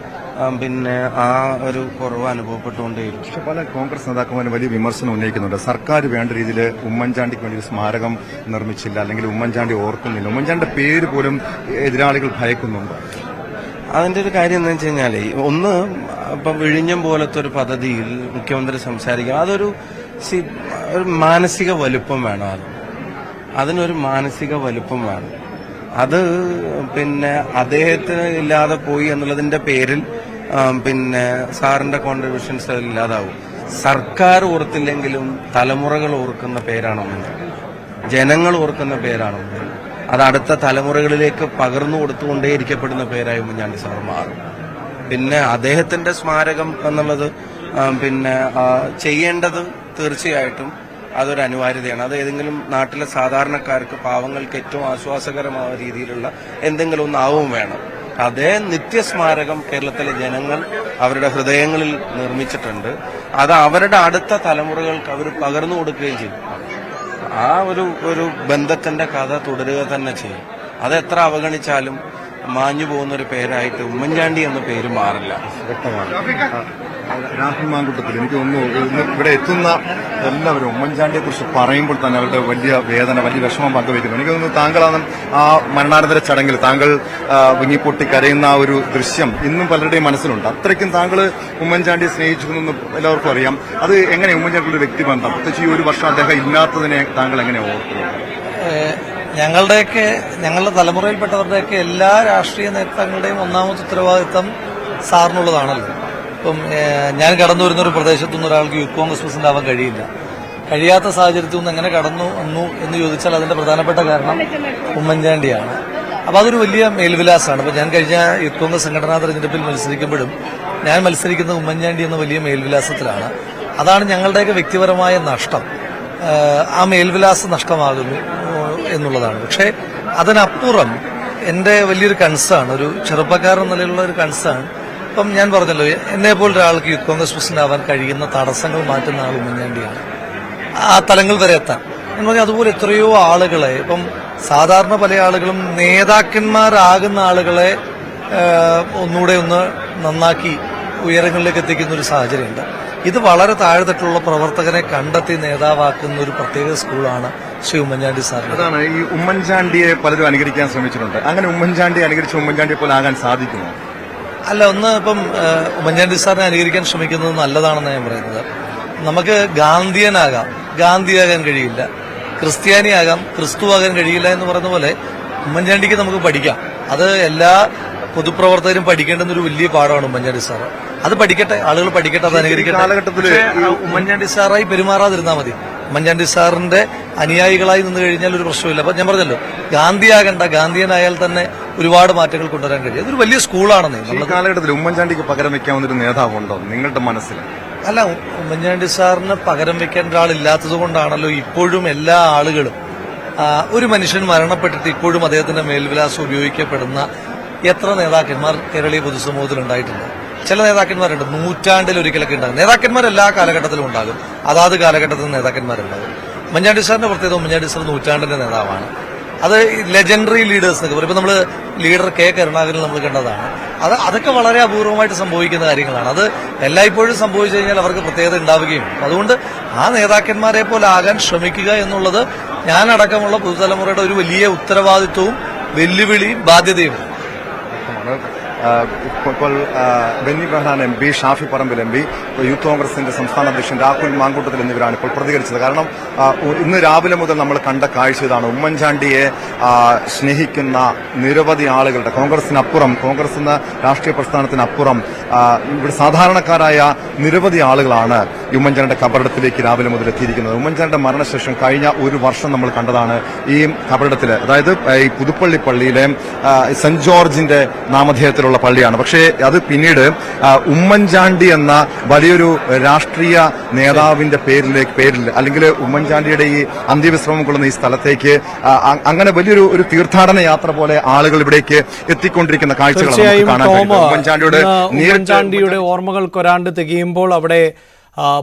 പിന്നെ ആ ഒരു കുറവ് അനുഭവപ്പെട്ടുകൊണ്ടേയിരിക്കും. പക്ഷെ പല കോൺഗ്രസ് നേതാക്കന്മാരും വലിയ വിമർശനം ഉന്നയിക്കുന്നുണ്ട്. സർക്കാർ വേണ്ട രീതിയിൽ ഉമ്മൻചാണ്ടിക്ക് വേണ്ടി ഒരു സ്മാരകം നിർമ്മിച്ചില്ല, അല്ലെങ്കിൽ ഉമ്മൻചാണ്ടി ഓർക്കുന്നില്ല, ഉമ്മൻചാണ്ടിയുടെ പേര് പോലും എതിരാളികൾ ഭയക്കുന്നുണ്ട്. അതിന്റെ ഒരു കാര്യം എന്താ വെച്ച് കഴിഞ്ഞാല്, ഒന്ന് ഇപ്പൊ വിഴിഞ്ഞം പോലത്തെ ഒരു പദ്ധതിയിൽ മുഖ്യമന്ത്രി സംസാരിക്കുക, അതൊരു മാനസിക വലുപ്പം വേണം. അതിനൊരു മാനസിക വലുപ്പം വേണം. അത് പിന്നെ അദ്ദേഹത്തിന് ഇല്ലാതെ പോയി എന്നുള്ളതിന്റെ പേരിൽ പിന്നെ സാറിന്റെ കോൺട്രിബ്യൂഷൻസ് ഇല്ലാതാവും. സർക്കാർ ഓർത്തില്ലെങ്കിലും തലമുറകൾ ഓർക്കുന്ന പേരാണ് ഉമ്മൻചാണ്ടി, ജനങ്ങൾ ഓർക്കുന്ന പേരാണ് ഉമ്മൻചാണ്ടി. അത് അടുത്ത തലമുറകളിലേക്ക് പകർന്നു കൊടുത്തുകൊണ്ടേയിരിക്കപ്പെടുന്ന പേരായി ഉമ്മൻചാണ്ടി സാർ മാറും. പിന്നെ അദ്ദേഹത്തിന്റെ സ്മാരകം എന്നുള്ളത് പിന്നെ ചെയ്യേണ്ടത് തീർച്ചയായിട്ടും അതൊരു അനിവാര്യതയാണ്. അത് ഏതെങ്കിലും നാട്ടിലെ സാധാരണക്കാർക്ക്, പാവങ്ങൾക്ക് ഏറ്റവും ആശ്വാസകരമായ രീതിയിലുള്ള എന്തെങ്കിലും ഒന്നാവും വേണം. അതേ നിത്യസ്മാരകം കേരളത്തിലെ ജനങ്ങൾ അവരുടെ ഹൃദയങ്ങളിൽ നിർമ്മിച്ചിട്ടുണ്ട്. അത് അവരുടെ അടുത്ത തലമുറകൾക്ക് അവർ പകർന്നു കൊടുക്കുകയും ചെയ്യും. ആ ഒരു ബന്ധത്തിന്റെ കഥ തുടരുക തന്നെ ചെയ്യും. അതെത്ര അവഗണിച്ചാലും മാഞ്ഞു പോകുന്നൊരു പേരായിട്ട് ഉമ്മൻചാണ്ടി എന്ന പേര് മാറില്ല. രാഹുൽ മാങ്കൂട്ടത്തിൽ എനിക്ക് തോന്നുന്നു ഇവിടെ എത്തുന്ന എല്ലാവരും ഉമ്മൻചാണ്ടിയെ കുറിച്ച് പറയുമ്പോൾ തന്നെ അവരുടെ വലിയ വേദന, വലിയ വിഷമം പങ്കുവയ്ക്കുന്നു. എനിക്ക് തോന്നുന്നു താങ്കളാണ് ആ മരണാനന്തര ചടങ്ങിൽ താങ്കൾ വിങ്ങിപ്പൊട്ടി കരയുന്ന ആ ഒരു ദൃശ്യം ഇന്നും പലരുടെയും മനസ്സിലുണ്ട്. അത്രയ്ക്കും താങ്കൾ ഉമ്മൻചാണ്ടിയെ സ്നേഹിച്ചിരുന്നെന്ന് എല്ലാവർക്കും അറിയാം. അത് എങ്ങനെ ഉമ്മൻചാണ്ടിയുടെ വ്യക്തിബന്ധം, പ്രത്യേകിച്ച് ഈ ഒരു വർഷം അദ്ദേഹം ഇല്ലാത്തതിനെ താങ്കൾ എങ്ങനെ ഓർക്കുന്നു? ഞങ്ങളുടെ തലമുറയിൽപ്പെട്ടവരുടെയൊക്കെ എല്ലാ രാഷ്ട്രീയ നേതാക്കളുടെയും ഒന്നാമത്തെ ഉത്തരവാദിത്തം സാറിനുള്ളതാണല്ലോ. ഇപ്പം ഞാൻ കടന്നു വരുന്ന ഒരു പ്രദേശത്തു നിന്ന് ഒരാൾക്ക് യൂത്ത് കോൺഗ്രസ് പ്രസിഡന്റ് ആവാൻ കഴിയാത്ത സാഹചര്യത്തിൽ നിന്ന് എങ്ങനെ കടന്നു വന്നു എന്ന് ചോദിച്ചാൽ അതിന്റെ പ്രധാനപ്പെട്ട കാരണം ഉമ്മൻചാണ്ടിയാണ്. അപ്പൊ അതൊരു വലിയ മേൽവിലാസമാണ്. അപ്പൊ ഞാൻ കഴിഞ്ഞ യൂത്ത് കോൺഗ്രസ് സംഘടനാ തെരഞ്ഞെടുപ്പിൽ മത്സരിക്കുമ്പോഴും ഞാൻ മത്സരിക്കുന്നത് ഉമ്മൻചാണ്ടി എന്ന വലിയ മേൽവിലാസത്തിലാണ്. അതാണ് ഞങ്ങളുടെയൊക്കെ വ്യക്തിപരമായ നഷ്ടം. ആ മേൽവിലാസം നഷ്ടമാകുന്നു എന്നുള്ളതാണ്. പക്ഷെ അതിനപ്പുറം എന്റെ വലിയൊരു കൺസേൺ, ഒരു ചെറുപ്പക്കാരൻ നിലയിലുള്ള ഒരു കൺസേൺ, ഇപ്പം ഞാൻ പറഞ്ഞല്ലോ, എന്നെപ്പോലെ ഒരാൾക്ക് യൂത്ത് കോൺഗ്രസ് പ്രസിഡന്റ് ആവാൻ കഴിയുന്ന തടസ്സങ്ങൾ മാറ്റുന്ന ആൾ ഉമ്മൻചാണ്ടിയാണ്. ആ തലങ്ങൾ വരെ എത്താൻ എന്ന് പറഞ്ഞാൽ അതുപോലെ എത്രയോ ആളുകളെ, ഇപ്പം സാധാരണ പല ആളുകളും നേതാക്കന്മാരാകുന്ന ആളുകളെ ഒന്നുകൂടെ ഒന്ന് നന്നാക്കി ഉയരങ്ങളിലേക്ക് എത്തിക്കുന്ന ഒരു സാഹചര്യമുണ്ട്. ഇത് വളരെ താഴെത്തട്ടുള്ള പ്രവർത്തകനെ കണ്ടെത്തി നേതാവാക്കുന്ന ഒരു പ്രത്യേക സ്കൂളാണ് ശ്രീ ഉമ്മൻചാണ്ടി സാർ. അതാണ് ഈ ഉമ്മൻചാണ്ടിയെ പലരും അനുകരിക്കാൻ ശ്രമിച്ചിട്ടുണ്ട്. അങ്ങനെ ഉമ്മൻചാണ്ടിയെ അനുകരിച്ച് ഉമ്മൻചാണ്ടിയെ പോലെ ആകാൻ സാധിക്കുമോ? അല്ല, ഇപ്പം ഉമ്മൻചാണ്ടി സാറിനെ അനുകരിക്കാൻ ശ്രമിക്കുന്നത് നല്ലതാണെന്ന് ഞാൻ പറയുന്നത്. നമുക്ക് ഗാന്ധിയനാകാം, ഗാന്ധിയാകാൻ കഴിയില്ല. ക്രിസ്ത്യാനിയാകാം, ക്രിസ്തു ആകാൻ കഴിയില്ല എന്ന് പറയുന്ന പോലെ ഉമ്മൻചാണ്ടിക്ക് നമുക്ക് പഠിക്കാം. അത് എല്ലാ പൊതുപ്രവർത്തകരും പഠിക്കേണ്ടുന്ന ഒരു വലിയ പാഠമാണ് ഉമ്മൻചാണ്ടി സാറ്. അത് പഠിക്കട്ടെ, ആളുകൾ പഠിക്കട്ടെ, അത് അനുകരിക്കട്ടെ. ഉമ്മൻചാണ്ടി സാറായി പെരുമാറാതിരുന്നാൽ മതി. ഉമ്മൻചാണ്ടി സാറിന്റെ അനുയായികളായി നിന്ന് കഴിഞ്ഞാൽ ഒരു പ്രശ്നമില്ല. അപ്പൊ ഞാൻ പറഞ്ഞല്ലോ, ഗാന്ധിയാകണ്ട, ഗാന്ധിയനായാൽ തന്നെ ഒരുപാട് മാറ്റങ്ങൾ കൊണ്ടുവരാൻ കഴിയും. അതൊരു വലിയ സ്കൂളാണെന്ന്. ഈ കാലഘട്ടത്തിൽ ഉമ്മൻചാണ്ടിക്ക് പകരം വെക്കാവുന്നൊരു നേതാവുണ്ടോ നിങ്ങളുടെ മനസ്സിൽ? അല്ല, ഉമ്മൻചാണ്ടി സാറിന് പകരം വെക്കേണ്ട ഒരാളില്ലാത്തത് കൊണ്ടാണല്ലോ ഇപ്പോഴും എല്ലാ ആളുകളും, ഒരു മനുഷ്യൻ മരണപ്പെട്ടിട്ട് ഇപ്പോഴും അദ്ദേഹത്തിന്റെ മേൽവിലാസം ഉപയോഗിക്കപ്പെടുന്ന എത്ര നേതാക്കന്മാർ കേരളീയ പൊതുസമൂഹത്തിൽ ഉണ്ടായിട്ടുണ്ട്. ചില നേതാക്കന്മാരുണ്ട് നൂറ്റാണ്ടിൽ ഒരിക്കലൊക്കെ ഉണ്ടാകും. നേതാക്കന്മാർ എല്ലാ കാലഘട്ടത്തിലും ഉണ്ടാകും, അതാത് കാലഘട്ടത്തിൽ നേതാക്കന്മാരുണ്ടാകും. ഉമ്മൻചാണ്ടി സാറിന്റെ പ്രത്യേകത, ഉമ്മൻചാണ്ടി സാർ നൂറ്റാണ്ടിന്റെ നേതാവാണ്. അത് ലെജൻഡറി ലീഡേഴ്സ് എന്നൊക്കെ പറയും. ഇപ്പൊ നമ്മള് ലീഡർ കെ കരുണാകരൻ നമ്മൾ കണ്ടതാണ്. അതൊക്കെ വളരെ അപൂർവമായിട്ട് സംഭവിക്കുന്ന കാര്യങ്ങളാണ്. അത് എല്ലായ്പ്പോഴും സംഭവിച്ചു കഴിഞ്ഞാൽ അവർക്ക് പ്രത്യേകത ഉണ്ടാവുകയും. അതുകൊണ്ട് ആ നേതാക്കന്മാരെ പോലെ ആകാൻ ശ്രമിക്കുക എന്നുള്ളത് ഞാനടക്കമുള്ള പുതുതലമുറയുടെ ഒരു വലിയ ഉത്തരവാദിത്വവും വെല്ലുവിളിയും ബാധ്യതയും. ഇപ്പോൾ Benny Behanan M P, Shafi Parambil M P, youth കോൺഗ്രസിന്റെ സംസ്ഥാന അധ്യക്ഷൻ രാഹുൽ മാങ്കൂട്ടത്തിൽ എന്നിവരാണ് ഇപ്പോൾ പ്രതികരിച്ചത്. കാരണം ഇന്ന് രാവിലെ മുതൽ നമ്മൾ കണ്ട കാഴ്ച ഇതാണ്. ഉമ്മൻചാണ്ടിയെ സ്നേഹിക്കുന്ന നിരവധി ആളുകളുടെ, കോൺഗ്രസിനപ്പുറം, കോൺഗ്രസ് എന്ന രാഷ്ട്രീയ പ്രസ്ഥാനത്തിനപ്പുറം ഇവിടെ സാധാരണക്കാരായ നിരവധി ആളുകളാണ് ഉമ്മൻചാണ്ടിയുടെ കബറിടത്തിലേക്ക് രാവിലെ മുതൽ എത്തിയിരിക്കുന്നത്. ഉമ്മൻചാണ്ടിയുടെ മരണശേഷം കഴിഞ്ഞ ഒരു വർഷം നമ്മൾ കണ്ടതാണ് ഈ കബറിടത്തിൽ, അതായത് ഈ പുതുപ്പള്ളി പള്ളിയിലെ സെന്റ് ജോർജിന്റെ നാമധേയത്തിലുള്ള പള്ളിയാണ്. പക്ഷേ അത് പിന്നീട് ഉമ്മൻചാണ്ടി എന്ന വലിയൊരു രാഷ്ട്രീയ നേതാവിന്റെ പേരിൽ അല്ലെങ്കിൽ ഉമ്മൻചാണ്ടിയുടെ ഈ അന്ത്യവിശ്രമം കൊള്ളുന്ന ഈ സ്ഥലത്തേക്ക് അങ്ങനെ വലിയൊരു തീർത്ഥാടന യാത്ര പോലെ ആളുകൾ ഇവിടേക്ക് എത്തിക്കൊണ്ടിരിക്കുന്ന കാഴ്ചകളാണ്. ഉമ്മൻചാണ്ടിയുടെ ഓർമ്മകൾക്കൊരാണ്ട് തികയുമ്പോൾ അവിടെ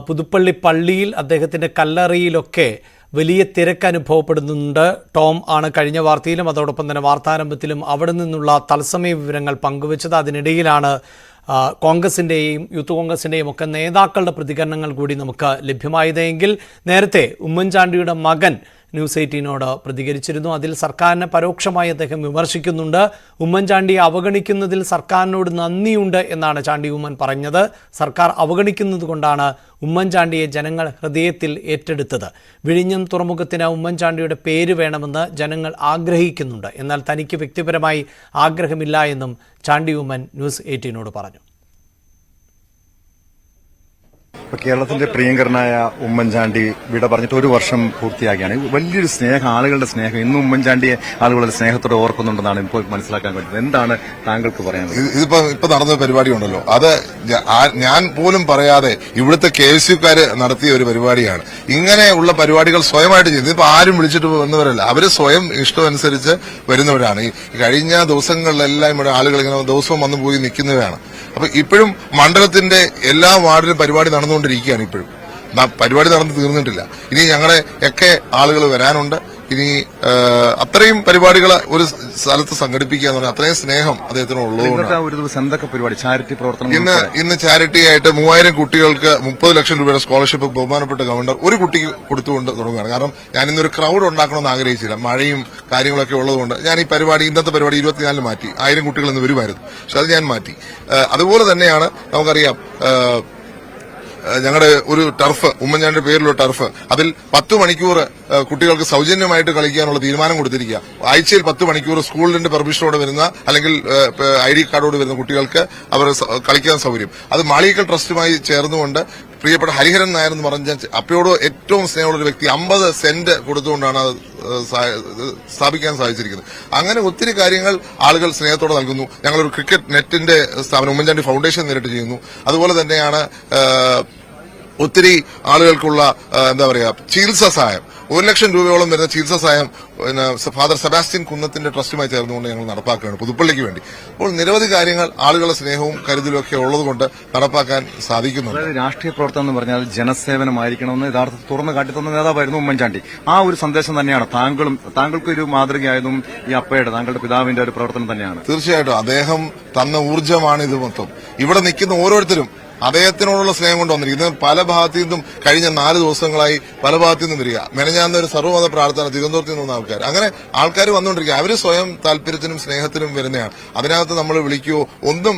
പുതുപ്പള്ളി പള്ളിയിൽ അദ്ദേഹത്തിന്റെ കല്ലറയിലൊക്കെ വലിയ തിരക്ക് അനുഭവപ്പെടുന്നുണ്ട്. ടോം ആണ് കഴിഞ്ഞ വാർത്തയിലും അതോടൊപ്പം തന്നെ വാർത്താരംഭത്തിലും അവിടെ നിന്നുള്ള തത്സമയ വിവരങ്ങൾ പങ്കുവച്ചത്. അതിനിടയിലാണ് കോൺഗ്രസിൻ്റെയും യൂത്ത് കോൺഗ്രസിൻ്റെയും ഒക്കെ നേതാക്കളുടെ പ്രതികരണങ്ങൾ കൂടി നമുക്ക് ലഭ്യമായതെങ്കിൽ നേരത്തെ ഉമ്മൻചാണ്ടിയുടെ മകൻ ന്യൂസ് 18നോട് പ്രതികരിച്ചിരുന്നു. അതിൽ സർക്കാരിനെ പരോക്ഷമായി അദ്ദേഹം വിമർശിക്കുന്നുണ്ട്. ഉമ്മൻചാണ്ടിയെ അവഗണിക്കുന്നതിൽ സർക്കാരിനോട് നന്ദിയുണ്ട് എന്നാണ് ചാണ്ടി ഉമ്മൻ പറഞ്ഞത്. സർക്കാർ അവഗണിക്കുന്നത് കൊണ്ടാണ് ഉമ്മൻചാണ്ടിയെ ജനങ്ങൾ ഹൃദയത്തിൽ ഏറ്റെടുത്തത്. വിഴിഞ്ഞം തുറമുഖത്തിന് ഉമ്മൻചാണ്ടിയുടെ പേര് വേണമെന്ന് ജനങ്ങൾ ആഗ്രഹിക്കുന്നുണ്ട്. എന്നാൽ തനിക്ക് വ്യക്തിപരമായി ആഗ്രഹമില്ല എന്നും ചാണ്ടി ഉമ്മൻ ന്യൂസ് 18നോട് പറഞ്ഞു. ഇപ്പൊ കേരളത്തിന്റെ പ്രിയങ്കരനായ ഉമ്മൻചാണ്ടി വിട പറഞ്ഞിട്ട് 1 വർഷം പൂർത്തിയാക്കിയാണ്. വലിയൊരു സ്നേഹം, ആളുകളുടെ സ്നേഹം ഇന്നും ഉമ്മൻചാണ്ടിയെ ആളുകളുടെ സ്നേഹത്തോടെ ഓർക്കുന്നുണ്ടെന്നാണ് ഇപ്പോൾ മനസ്സിലാക്കാൻ പറ്റുന്നത്. എന്താണ് താങ്കൾക്ക് പറയാനുള്ളത്? ഇപ്പൊ നടന്ന പരിപാടി ഉണ്ടല്ലോ, അത് ഞാൻ പോലും പറയാതെ ഇവിടുത്തെ KSUക്കാര് നടത്തിയ ഒരു പരിപാടിയാണ്. ഇങ്ങനെയുള്ള പരിപാടികൾ സ്വയമായിട്ട് ചെയ്യുന്നത്. ഇപ്പൊ ആരും വിളിച്ചിട്ട് വന്നവരല്ല, അവര് സ്വയം ഇഷ്ടമനുസരിച്ച് വരുന്നവരാണ്. ഈ കഴിഞ്ഞ ദിവസങ്ങളിലെല്ലാം ഇവിടെ ആളുകൾ ഇങ്ങനെ ദിവസവും വന്നു പോയി നിൽക്കുന്നവരാണ്. അപ്പൊ ഇപ്പോഴും മണ്ഡലത്തിന്റെ എല്ലാ വാർഡിലും പരിപാടി നടന്നുകൊണ്ടിരിക്കുകയാണ്. ഇപ്പോഴും പരിപാടി നടന്നു തീർന്നിട്ടില്ല. ഇനി ഞങ്ങളെ ഒക്കെ ആളുകൾ വരാനുണ്ട്. ഇനി അത്രയും പരിപാടികൾ ഒരു സ്ഥലത്ത് സംഘടിപ്പിക്കുക എന്ന് പറഞ്ഞാൽ അത്രയും സ്നേഹം അദ്ദേഹത്തിന് ഉള്ളതുകൊണ്ട് ഒരു ദിവസം എന്തൊക്കെ പരിപാടി, ചാരിറ്റി പ്രവർത്തനം? ഇന്ന് ചാരിറ്റി ആയിട്ട് 3000 കുട്ടികൾക്ക് 30 ലക്ഷം രൂപയുടെ സ്കോളർഷിപ്പ് ബഹുമാനപ്പെട്ട ഗവർണർ ഒരു കുട്ടിക്ക് കൊടുത്തുകൊണ്ട് തുടങ്ങുകയാണ്. കാരണം ഞാൻ ഇന്നൊരു ക്രൗഡ് ഉണ്ടാക്കണമെന്ന് ആഗ്രഹിച്ചില്ല, മഴയും കാര്യങ്ങളൊക്കെ ഉള്ളതുകൊണ്ട് ഞാൻ ഈ പരിപാടി ഇന്നത്തെ പരിപാടി 24 മാറ്റി. 1000 കുട്ടികൾ ഇന്ന് വരുമായിരുന്നു, പക്ഷെ അത് ഞാൻ മാറ്റി. അതുപോലെ തന്നെയാണ് നമുക്കറിയാം ഞങ്ങളുടെ ഒരു ടർഫ്, ഉമ്മൻചാണ്ടിയുടെ പേരിലുള്ള ടർഫ്, അതിൽ 10 മണിക്കൂർ കുട്ടികൾക്ക് സൗജന്യമായിട്ട് കളിക്കാനുള്ള തീരുമാനം കൊടുത്തിരിക്കുക. ആഴ്ചയിൽ 10 മണിക്കൂർ സ്കൂളിന്റെ പെർമിഷനോടെ വരുന്ന അല്ലെങ്കിൽ ID കാർഡോട് വരുന്ന കുട്ടികൾക്ക് അവർ കളിക്കാൻ സൗകര്യം. അത് മാളികക്കൽ ട്രസ്റ്റുമായി ചേർന്നുകൊണ്ട് പ്രിയപ്പെട്ട ഹരിഹരൻ നായർ എന്ന് പറഞ്ഞ അപ്പയോട് ഏറ്റവും സ്നേഹമുള്ള ഒരു വ്യക്തി 50 സെന്റ് കൊടുത്തുകൊണ്ടാണ് അത് സ്ഥാപിക്കാൻ സാധിച്ചിരിക്കുന്നത്. അങ്ങനെ ഒത്തിരി കാര്യങ്ങൾ ആളുകൾ സ്നേഹത്തോടെ നൽകുന്നു. ഞങ്ങളൊരു ക്രിക്കറ്റ് നെറ്റിന്റെ സ്ഥാപനം ഉമ്മൻചാണ്ടി ഫൗണ്ടേഷൻ നേരിട്ട് ചെയ്യുന്നു. അതുപോലെ തന്നെയാണ് ഒത്തിരി ആളുകൾക്കുള്ള എന്താ പറയാ ചികിത്സാ സഹായം, 1 ലക്ഷം രൂപയോളം വരുന്ന ചികിത്സാ സഹായം ഫാദർ സെബാസ്റ്റ്യൻ കുന്നത്തിന്റെ ട്രസ്റ്റുമായി ചേർന്നുകൊണ്ട് ഞങ്ങൾ നടപ്പാക്കുകയാണ് പുതുപ്പള്ളിക്ക് വേണ്ടി. അപ്പോൾ നിരവധി കാര്യങ്ങൾ ആളുകളുടെ സ്നേഹവും കരുതലും ഒക്കെ ഉള്ളതുകൊണ്ട് നടപ്പാക്കാൻ സാധിക്കുന്നുണ്ട്. രാഷ്ട്രീയ പ്രവർത്തനം എന്ന് പറഞ്ഞാൽ ജനസേവനമായിരിക്കണമെന്ന് യഥാർത്ഥത്തിൽ തുറന്നു കാട്ടിത്തന്ന നേതാവായിരുന്നു ഉമ്മൻചാണ്ടി. ആ ഒരു സന്ദേശം തന്നെയാണ് താങ്കൾക്കൊരു മാതൃകയായതും ഈ അപ്പയുടെ, താങ്കളുടെ പിതാവിന്റെ ഒരു പ്രവർത്തനം തന്നെയാണ്. തീർച്ചയായിട്ടും അദ്ദേഹം തന്ന ഊർജ്ജമാണ് ഇത് മൊത്തം. ഇവിടെ നിൽക്കുന്ന ഓരോരുത്തരും അദ്ദേഹത്തിനോടുള്ള സ്നേഹം കൊണ്ട് വന്നിരിക്കുന്നത്. പല ഭാഗത്തു നിന്നും കഴിഞ്ഞ 4 ദിവസങ്ങളായി പല ഭാഗത്തു നിന്നും വരിക. മെനഞ്ഞാന്ന് ഒരു സർവ്വമത പ്രാർത്ഥന തിരുവനന്തപുരത്ത് നിന്നും ആൾക്കാർ, അങ്ങനെ ആൾക്കാർ വന്നുകൊണ്ടിരിക്കുക. അവര് സ്വയം താല്പര്യത്തിനും സ്നേഹത്തിനും വരുന്നതാണ്. അതിനകത്ത് നമ്മൾ വിളിക്കുകയോ ഒന്നും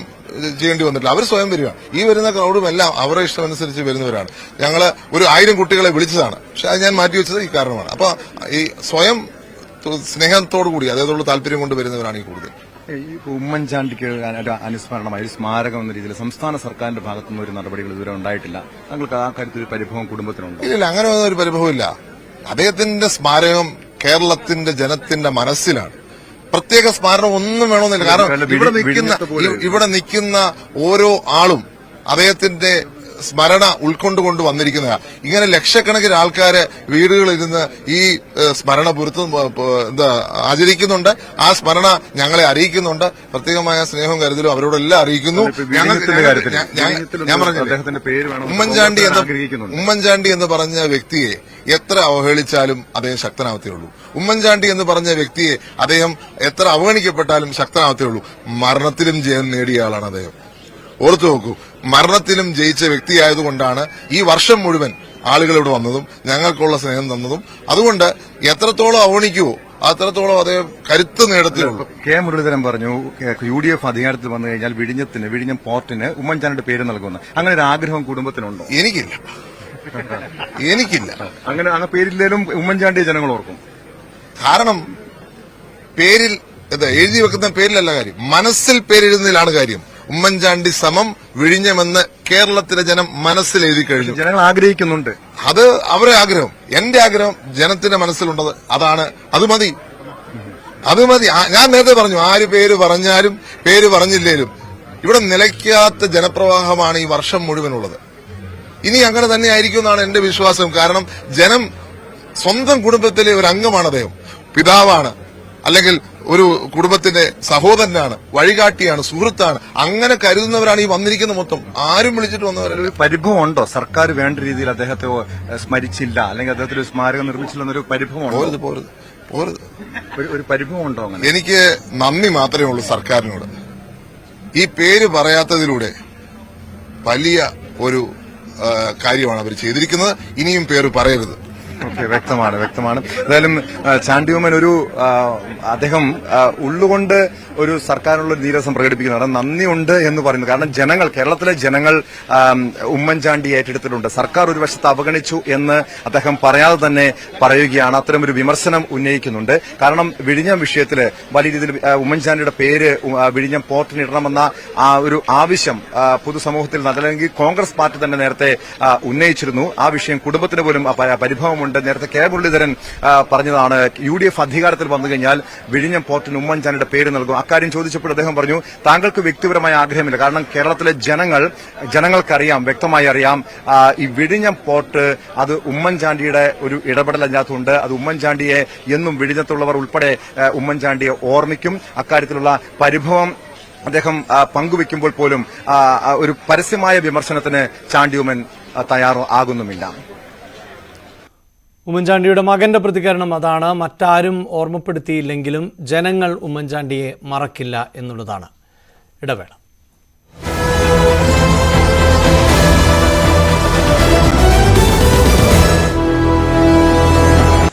ചെയ്യേണ്ടി വന്നിട്ടില്ല. അവർ സ്വയം വരിക. ഈ വരുന്ന ക്രൗഡും എല്ലാം അവരുടെ ഇഷ്ടമനുസരിച്ച് വരുന്നവരാണ്. ഞങ്ങള് ഒരു 1000 കുട്ടികളെ വിളിച്ചതാണ്, പക്ഷെ അത് ഞാൻ മാറ്റിവെച്ചത് ഈ കാരണമാണ്. അപ്പൊ ഈ സ്വയം സ്നേഹത്തോടു കൂടി അദ്ദേഹത്തോട് താല്പര്യം കൊണ്ട് വരുന്നവരാണ് ഈ കൂടുതൽ. ഈ ഉമ്മൻചാണ്ടിക്ക് അനുസ്മരണമായി ഒരു സ്മാരകം എന്ന രീതിയിൽ സംസ്ഥാന സർക്കാരിന്റെ ഭാഗത്തുനിന്ന് ഒരു നടപടികൾ ഇതുവരെ ഉണ്ടായിട്ടില്ല. താങ്കൾക്ക് ആ കാര്യത്തിൽ ഒരു പരിഭവം കുടുംബത്തിനുണ്ട്? ഇല്ല, അങ്ങനെ ഒരു പരിഭവമില്ല. അദ്ദേഹത്തിന്റെ സ്മാരകം കേരളത്തിന്റെ ജനത്തിന്റെ മനസ്സിലാണ്. പ്രത്യേക സ്മാരണം ഒന്നും വേണമെന്നില്ല. കാരണം ഇവിടെ നിൽക്കുന്ന ഓരോ ആളും അദ്ദേഹത്തിന്റെ സ്മരണ ഉൾക്കൊണ്ടുകൊണ്ട് വന്നിരിക്കുന്നതാണ്. ഇങ്ങനെ ലക്ഷക്കണക്കിന് ആൾക്കാര് വീടുകളിലിരുന്ന് ഈ സ്മരണ ആചരിക്കുന്നുണ്ട്. ആ സ്മരണ ഞങ്ങളെ അറിയിക്കുന്നുണ്ട്. പ്രത്യേകമായ സ്നേഹവും കരുതലും അവരോടെല്ലാം അറിയിക്കുന്നു. ഞാൻ പറഞ്ഞു, ഉമ്മൻചാണ്ടി എന്ന് പറഞ്ഞ വ്യക്തിയെ എത്ര അവഹേളിച്ചാലും അദ്ദേഹം ശക്തനാവത്തേ ഉള്ളൂ. ഉമ്മൻചാണ്ടി എന്ന് പറഞ്ഞ വ്യക്തിയെ അദ്ദേഹം എത്ര അവഗണിക്കപ്പെട്ടാലും ശക്തനാവത്തേ ഉള്ളൂ. മരണത്തിലും ജയം നേടിയ ആളാണ് അദ്ദേഹം. ഓർത്തു നോക്കൂ, മരണത്തിലും ജയിച്ച വ്യക്തിയായതുകൊണ്ടാണ് ഈ വർഷം മുഴുവൻ ആളുകൾ ഇവിടെ വന്നതും ഞങ്ങൾക്കുള്ള സ്നേഹം തന്നതും. അതുകൊണ്ട് എത്രത്തോളം അവഗണിക്കുവോ അത്രത്തോളം അദ്ദേഹം കരുത്ത് നേടത്തിലുള്ളൂ. കെ മുരളീധരൻ പറഞ്ഞു UDF അധികാരത്തിൽ വന്നു കഴിഞ്ഞാൽ വിഴിഞ്ഞം പോർട്ടിന് ഉമ്മൻചാണ്ടിയുടെ പേര് നൽകുന്നു. അങ്ങനെ ഒരു ആഗ്രഹം കുടുംബത്തിനുണ്ടോ? എനിക്കില്ല. അങ്ങനെ പേരില്ലേലും ഉമ്മൻചാണ്ടിയെ ജനങ്ങൾ ഓർക്കും. കാരണം പേരിൽ എഴുതി വെക്കുന്ന പേരിലല്ല കാര്യം, മനസ്സിൽ പേരെഴുതുന്നതിലാണ് കാര്യം. ഉമ്മൻചാണ്ടി സമം വിഴിഞ്ഞമെന്ന് കേരളത്തിലെ ജനം മനസ്സിൽ എഴുതി കഴിഞ്ഞു. ജനങ്ങൾ ആഗ്രഹിക്കുന്നുണ്ട്. അത് അവരുടെ ആഗ്രഹം. എന്റെ ആഗ്രഹം ജനത്തിന്റെ മനസ്സിലുള്ളത് അതാണ്. അത് മതി. ഞാൻ നേരത്തെ പറഞ്ഞു, ആര് പേര് പറഞ്ഞാലും പേര് പറഞ്ഞില്ലേലും ഇവിടെ നിലയ്ക്കാത്ത ജനപ്രവാഹമാണ് ഈ വർഷം മുഴുവനുള്ളത്. ഇനി അങ്ങനെ തന്നെ ആയിരിക്കും എന്നാണ് എന്റെ വിശ്വാസം. കാരണം ജനം സ്വന്തം കുടുംബത്തിലെ ഒരു അംഗമാണ് അദ്ദേഹം. പിതാവാണ്, അല്ലെങ്കിൽ ഒരു കുടുംബത്തിന്റെ സഹോദരനാണ്, വഴികാട്ടിയാണ്, സുഹൃത്താണ്. അങ്ങനെ കരുതുന്നവരാണ് ഈ വന്നിരിക്കുന്ന മൊത്തം. ആരും വിളിച്ചിട്ട് വന്നവരല്ല. പരിഭവം ഉണ്ടോ? സർക്കാർ വേണ്ട രീതിയിൽ അദ്ദേഹത്തെ സ്മരിച്ചില്ല, അല്ലെങ്കിൽ അദ്ദേഹത്തിന് സ്മാരകം നിർമ്മിച്ചില്ലെന്നൊരു പരിഭവം ഒരു പരിഭവം ഉണ്ടോ? എനിക്ക് നന്ദി മാത്രമേ ഉള്ളൂ സർക്കാരിനോട്. ഈ പേര് പറയാത്തതിലൂടെ വലിയ ഒരു കാര്യമാണ് അവർ ചെയ്തിരിക്കുന്നത്. ഇനിയും പേര് പറയരുത്. വ്യക്തമാണ്. എന്തായാലും ചാണ്ടിയുമ്മൻ അദ്ദേഹം ഉള്ളുകൊണ്ട് ഒരു സർക്കാരിനുള്ള നീരസം പ്രകടിപ്പിക്കുന്നതാണ്. നന്ദിയുണ്ട് എന്ന് പറയുന്നത്. കാരണം കേരളത്തിലെ ജനങ്ങൾ ഉമ്മൻചാണ്ടി ഏറ്റെടുത്തിട്ടുണ്ട്. സർക്കാർ ഒരു വശത്ത് അവഗണിച്ചു എന്ന് അദ്ദേഹം പറയാതെ തന്നെ പറയുകയാണ്. അത്തരമൊരു വിമർശനം ഉന്നയിക്കുന്നുണ്ട്. കാരണം വിഴിഞ്ഞം വിഷയത്തിൽ വലിയ രീതിയിൽ ഉമ്മൻചാണ്ടിയുടെ പേര് വിഴിഞ്ഞം പോർട്ടിന് ഇടണമെന്ന ആ ഒരു ആവശ്യം പൊതുസമൂഹത്തിൽ അല്ലെങ്കിൽ കോൺഗ്രസ് പാർട്ടി തന്നെ നേരത്തെ ഉന്നയിച്ചിരുന്നു. ആ വിഷയം കുടുംബത്തിന് പോലും പരിഭവമുണ്ട്. നേരത്തെ കെ മുരളീധരൻ പറഞ്ഞതാണ്, UDF അധികാരത്തിൽ വന്നു കഴിഞ്ഞാൽ വിഴിഞ്ഞം പോർട്ടിന് ഉമ്മൻചാണ്ടിയുടെ പേര് നൽകും. അക്കാര്യം ചോദിച്ചപ്പോൾ അദ്ദേഹം പറഞ്ഞു, താങ്കൾക്ക് വ്യക്തിപരമായ ആഗ്രഹമില്ല. കാരണം കേരളത്തിലെ ജനങ്ങൾക്കറിയാം, വ്യക്തമായി അറിയാം, ഈ വിഴിഞ്ഞം പോർട്ട് അത് ഉമ്മൻചാണ്ടിയുടെ ഒരു ഇടപെടൽ അതിനകത്തുണ്ട്. അത് ഉമ്മൻചാണ്ടിയെ എന്നും വിഴിഞ്ഞത്തുള്ളവർ ഉൾപ്പെടെ ഉമ്മൻചാണ്ടിയെ ഓർമ്മിക്കും. അക്കാര്യത്തിലുള്ള പരിഭവം അദ്ദേഹം പങ്കുവെക്കുമ്പോൾ പോലും ഒരു പരസ്യമായ വിമർശനത്തിന് ചാണ്ടിയുമ്മൻ തയ്യാറാകുന്നുമില്ല. ഉമ്മൻചാണ്ടിയുടെ മകന്റെ പ്രതികരണം അതാണ്. മറ്റാരും ഓർമ്മപ്പെടുത്തിയില്ലെങ്കിലും ജനങ്ങൾ ഉമ്മൻചാണ്ടിയെ മറക്കില്ല എന്നുള്ളതാണ്. ഇടവേള.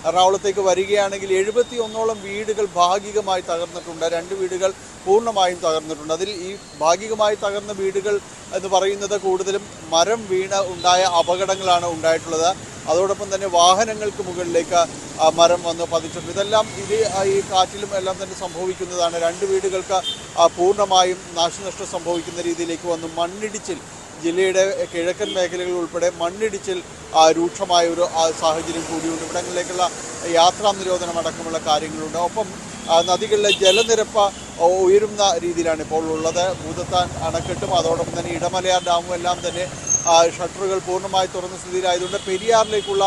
എറണാകുളത്തേക്ക് വരികയാണെങ്കിൽ 71ഓളം വീടുകൾ ഭാഗികമായി തകർന്നിട്ടുണ്ട്. 2 വീടുകൾ പൂർണ്ണമായും തകർന്നിട്ടുണ്ട്. അതിൽ ഈ ഭാഗികമായി തകർന്ന വീടുകൾ എന്ന് പറയുന്നത് കൂടുതലും മരം വീണ് ഉണ്ടായ അപകടങ്ങളാണ് ഉണ്ടായിട്ടുള്ളത്. അതോടൊപ്പം തന്നെ വാഹനങ്ങൾക്ക് മുകളിലേക്ക് മരം വന്ന് പതിച്ചിട്ടുണ്ട്. ഇതെല്ലാം ഈ കാറ്റിലും എല്ലാം തന്നെ സംഭവിക്കുന്നതാണ്. 2 വീടുകൾക്ക് പൂർണ്ണമായും നാശനഷ്ടം സംഭവിക്കുന്ന രീതിയിലേക്ക് വന്നു. മണ്ണിടിച്ചിൽ ജില്ലയുടെ കിഴക്കൻ മേഖലകൾ ഉൾപ്പെടെ മണ്ണിടിച്ചിൽ രൂക്ഷമായ ഒരു സാഹചര്യം കൂടിയുണ്ട്. ഇവിടങ്ങളിലേക്കുള്ള യാത്രാ നിരോധനം അടക്കമുള്ള കാര്യങ്ങളുണ്ട്. ഒപ്പം നദികളിലെ ജലനിരപ്പ് ഉയരുന്ന രീതിയിലാണ് ഇപ്പോൾ ഉള്ളത്. ഭൂതത്താൻ അണക്കെട്ടും അതോടൊപ്പം തന്നെ ഇടമലയാർ ഡാമും എല്ലാം തന്നെ ഷട്ടറുകൾ പൂർണ്ണമായി തുറന്ന സ്ഥിതിയിലായതുകൊണ്ട് പെരിയാറിലേക്കുള്ള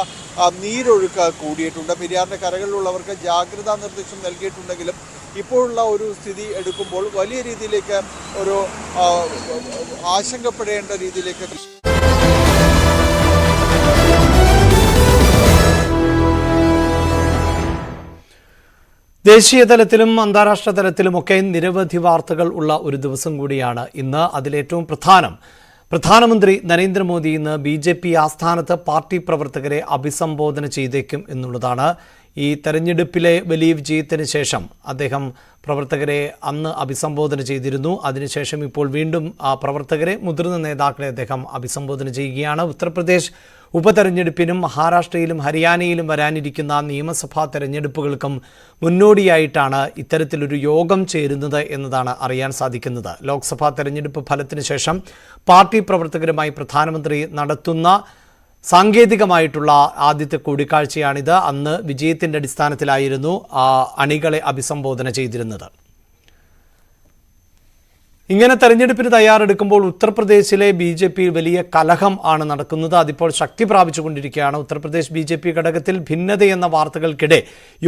നീരൊഴുക്ക് കൂടിയിട്ടുണ്ട്. പെരിയാറിൻ്റെ കരകളിലുള്ളവർക്ക് ജാഗ്രതാ നിർദ്ദേശം നൽകിയിട്ടുണ്ടെങ്കിലും ഇപ്പോഴുള്ള ഒരു സ്ഥിതി എടുക്കുമ്പോൾ വലിയ രീതിയിലേക്ക് ഒരു ആശങ്കപ്പെടേണ്ട രീതിയിലേക്ക് ദേശീയ തലത്തിലും അന്താരാഷ്ട്ര തലത്തിലുമൊക്കെ നിരവധി വാർത്തകൾ ഉള്ള ഒരു ദിവസം കൂടിയാണ് ഇന്ന്. അതിലേറ്റവും പ്രധാനമന്ത്രി നരേന്ദ്രമോദി ഇന്ന് BJP ആസ്ഥാനത്ത് പാർട്ടി പ്രവർത്തകരെ അഭിസംബോധന ചെയ്തേക്കും എന്നുള്ളതാണ്. ഈ തെരഞ്ഞെടുപ്പിലെ വലിയ വിജയത്തിന് ശേഷം അദ്ദേഹം പ്രവർത്തകരെ അന്ന് അഭിസംബോധന ചെയ്തിരുന്നു. അതിനുശേഷം ഇപ്പോൾ വീണ്ടും പ്രവർത്തകരെ, മുതിർന്ന നേതാക്കളെ അദ്ദേഹം അഭിസംബോധന ചെയ്യുകയാണ്. ഉത്തർപ്രദേശ് ഉപതെരഞ്ഞെടുപ്പിനും മഹാരാഷ്ട്രയിലും ഹരിയാനയിലും വരാനിരിക്കുന്ന നിയമസഭാ തെരഞ്ഞെടുപ്പുകൾക്കും മുന്നോടിയായിട്ടാണ് ഇത്തരത്തിലൊരു യോഗം ചേരുന്നത് എന്നതാണ് അറിയാൻ സാധിക്കുന്നത്. ലോക്സഭാ തെരഞ്ഞെടുപ്പ് ഫലത്തിന് ശേഷം പാർട്ടി പ്രവർത്തകരുമായി പ്രധാനമന്ത്രി നടത്തുന്ന സാങ്കേതികമായിട്ടുള്ള ആദ്യത്തെ കൂടിക്കാഴ്ചയാണിത്. അന്ന് വിജയത്തിൻ്റെ അടിസ്ഥാനത്തിലായിരുന്നു അണികളെ അഭിസംബോധന ചെയ്തിരുന്നത്. ഇങ്ങനെ തെരഞ്ഞെടുപ്പിന് തയ്യാറെടുക്കുമ്പോൾ ഉത്തർപ്രദേശിലെ BJP വലിയ കലഹം ആണ് നടക്കുന്നത്. അതിപ്പോൾ ശക്തി പ്രാപിച്ചുകൊണ്ടിരിക്കുകയാണ്. ഉത്തർപ്രദേശ് BJP ഘടകത്തിൽ ഭിന്നതയെന്ന വാർത്തകൾക്കിടെ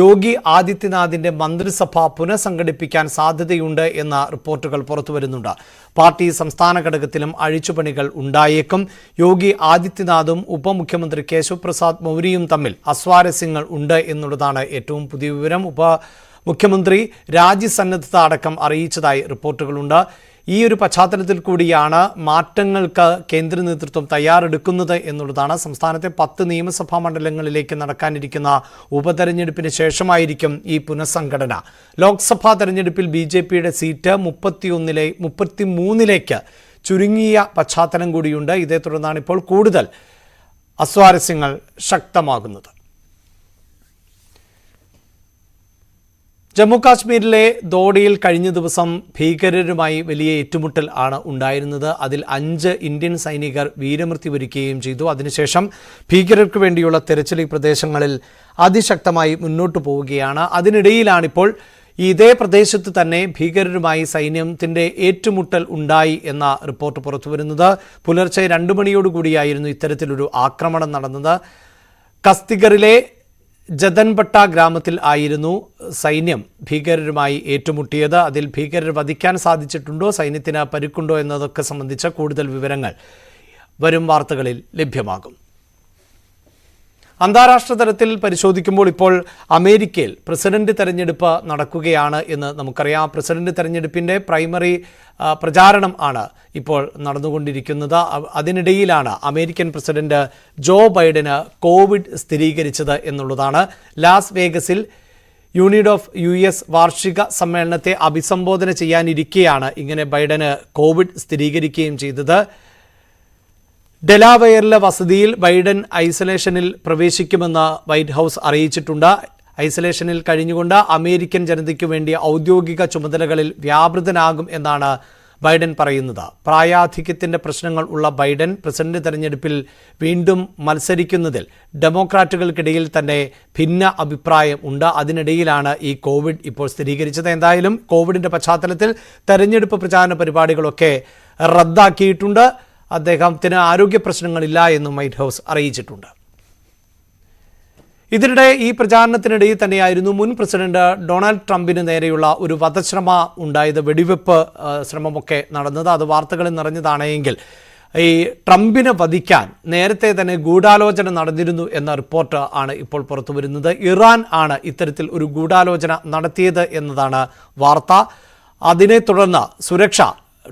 യോഗി ആദിത്യനാഥിന്റെ മന്ത്രിസഭ പുനഃസംഘടിപ്പിക്കാൻ സാധ്യതയുണ്ട് എന്ന റിപ്പോർട്ടുകൾ പുറത്തുവരുന്നുണ്ട്. പാർട്ടി സംസ്ഥാന ഘടകത്തിലും അഴിച്ചുപണികൾ ഉണ്ടായേക്കും. യോഗി ആദിത്യനാഥും ഉപമുഖ്യമന്ത്രി കേശവ് പ്രസാദ് മൗര്യയും തമ്മിൽ അസ്വാരസ്യങ്ങൾ ഉണ്ട് എന്നുള്ളതാണ് ഏറ്റവും പുതിയ വിവരം. മുഖ്യമന്ത്രി രാജിസന്നദ്ധത അടക്കം അറിയിച്ചതായി റിപ്പോർട്ടുകളുണ്ട്. ഈ ഒരു പശ്ചാത്തലത്തിൽ കൂടിയാണ് മാറ്റങ്ങൾക്ക് കേന്ദ്ര നേതൃത്വം തയ്യാറെടുക്കുന്നത് എന്നുള്ളതാണ്. സംസ്ഥാനത്തെ 10 നിയമസഭാ മണ്ഡലങ്ങളിലേക്ക് നടക്കാനിരിക്കുന്ന ഉപതെരഞ്ഞെടുപ്പിന് ശേഷമായിരിക്കും ഈ പുനഃസംഘടന. ലോക്സഭാ തെരഞ്ഞെടുപ്പിൽ BJPയുടെ സീറ്റ് 33ലേക്ക് ചുരുങ്ങിയ പശ്ചാത്തലം കൂടിയുണ്ട്. ഇതേ തുടർന്നാണ് ഇപ്പോൾ കൂടുതൽ അസ്വാരസ്യങ്ങൾ ശക്തമാകുന്നത്. ജമ്മു കാശ്മീരിലെ ദോഡയിൽ കഴിഞ്ഞ ദിവസം ഭീകരരുമായി വലിയ ഏറ്റുമുട്ടൽ ആണ് ഉണ്ടായിരുന്നത്. അതിൽ 5 ഇന്ത്യൻ സൈനികർ വീരമൃത്യു വരിക്കുകയും ചെയ്തു. അതിനുശേഷം ഭീകരർക്ക് വേണ്ടിയുള്ള തെരച്ചിൽ ഈ പ്രദേശങ്ങളിൽ അതിശക്തമായി മുന്നോട്ട് പോവുകയാണ്. അതിനിടയിലാണിപ്പോൾ ഇതേ പ്രദേശത്ത് തന്നെ ഭീകരരുമായി സൈന്യത്തിൻ്റെ ഏറ്റുമുട്ടൽ ഉണ്ടായി എന്ന റിപ്പോർട്ട് പുറത്തുവരുന്നത്. പുലർച്ചെ 2 മണിയോടുകൂടിയായിരുന്നു ഇത്തരത്തിലൊരു ആക്രമണം നടന്നത്. കസ്തിഗറിലെ ജതൻപട്ട ഗ്രാമത്തിൽ ആയിരുന്നു സൈന്യം ഭീകരരുമായി ഏറ്റുമുട്ടിയത്. അതിൽ ഭീകരർ വധിക്കാൻ സാധിച്ചിട്ടുണ്ടോ, സൈന്യത്തിന് പരിക്കുണ്ടോ എന്നതൊക്കെ സംബന്ധിച്ച കൂടുതൽ വിവരങ്ങൾ വരും വാർത്തകളിൽ ലഭ്യമാകും. അന്താരാഷ്ട്ര തലത്തിൽ പരിശോധിക്കുമ്പോൾ ഇപ്പോൾ അമേരിക്കയിൽ പ്രസിഡന്റ് തെരഞ്ഞെടുപ്പ് നടക്കുകയാണ് എന്ന് നമുക്കറിയാം. പ്രസിഡന്റ് തെരഞ്ഞെടുപ്പിൻ്റെ പ്രൈമറി പ്രചാരണം ആണ് ഇപ്പോൾ നടന്നുകൊണ്ടിരിക്കുന്നത്. അതിനിടയിലാണ് അമേരിക്കൻ പ്രസിഡന്റ് ജോ ബൈഡന് കോവിഡ് സ്ഥിരീകരിച്ചത് എന്നുള്ളതാണ്. ലാസ് വേഗസിൽ യൂണിറ്റ് ഓഫ് US വാർഷിക സമ്മേളനത്തെ അഭിസംബോധന ചെയ്യാനിരിക്കെയാണ് ഇങ്ങനെ ബൈഡന് കോവിഡ് സ്ഥിരീകരിക്കുകയും ചെയ്തത്. ഡെലാവെയറിലെ വസതിയിൽ ബൈഡൻ ഐസൊലേഷനിൽ പ്രവേശിക്കുമെന്ന് വൈറ്റ് ഹൗസ് അറിയിച്ചിട്ടുണ്ട്. ഐസൊലേഷനിൽ കഴിഞ്ഞുകൊണ്ട് അമേരിക്കൻ ജനതയ്ക്ക് വേണ്ടി ഔദ്യോഗിക ചുമതലകളിൽ വ്യാപൃതനാകും എന്നാണ് ബൈഡൻ പറയുന്നത്. പ്രായാധിക്യത്തിൻ്റെ പ്രശ്നങ്ങൾ ഉള്ള ബൈഡൻ പ്രസിഡന്റ് തെരഞ്ഞെടുപ്പിൽ വീണ്ടും മത്സരിക്കുന്നതിൽ ഡെമോക്രാറ്റുകൾക്കിടയിൽ തന്നെ ഭിന്ന അഭിപ്രായം ഉണ്ട്. അതിനിടയിലാണ് ഈ കോവിഡ് ഇപ്പോൾ സ്ഥിരീകരിച്ചത്. എന്തായാലും കോവിഡിൻ്റെ പശ്ചാത്തലത്തിൽ തെരഞ്ഞെടുപ്പ് പ്രചാരണ പരിപാടികളൊക്കെ റദ്ദാക്കിയിട്ടുണ്ട്. അദ്ദേഹത്തിന് ആരോഗ്യ പ്രശ്നങ്ങളില്ല എന്നും വൈറ്റ് ഹൗസ് അറിയിച്ചിട്ടുണ്ട്. ഇതിനിടെ ഈ പ്രചാരണത്തിനിടയിൽ തന്നെയായിരുന്നു മുൻ പ്രസിഡന്റ് ഡൊണാൾഡ് ട്രംപിന് നേരെയുള്ള ഒരു വധശ്രമ ഉണ്ടായത്, വെടിവെപ്പ് ശ്രമമൊക്കെ നടന്നത്. അത് വാർത്തകളിൽ നിറഞ്ഞതാണെങ്കിൽ ഈ ട്രംപിനെ വധിക്കാൻ നേരത്തെ തന്നെ ഗൂഢാലോചന നടന്നിരുന്നു എന്ന റിപ്പോർട്ട് ആണ് ഇപ്പോൾ പുറത്തു വരുന്നത്. ഇറാൻ ആണ് ഇത്തരത്തിൽ ഒരു ഗൂഢാലോചന നടത്തിയത് എന്നതാണ് വാർത്ത. അതിനെ തുടർന്ന്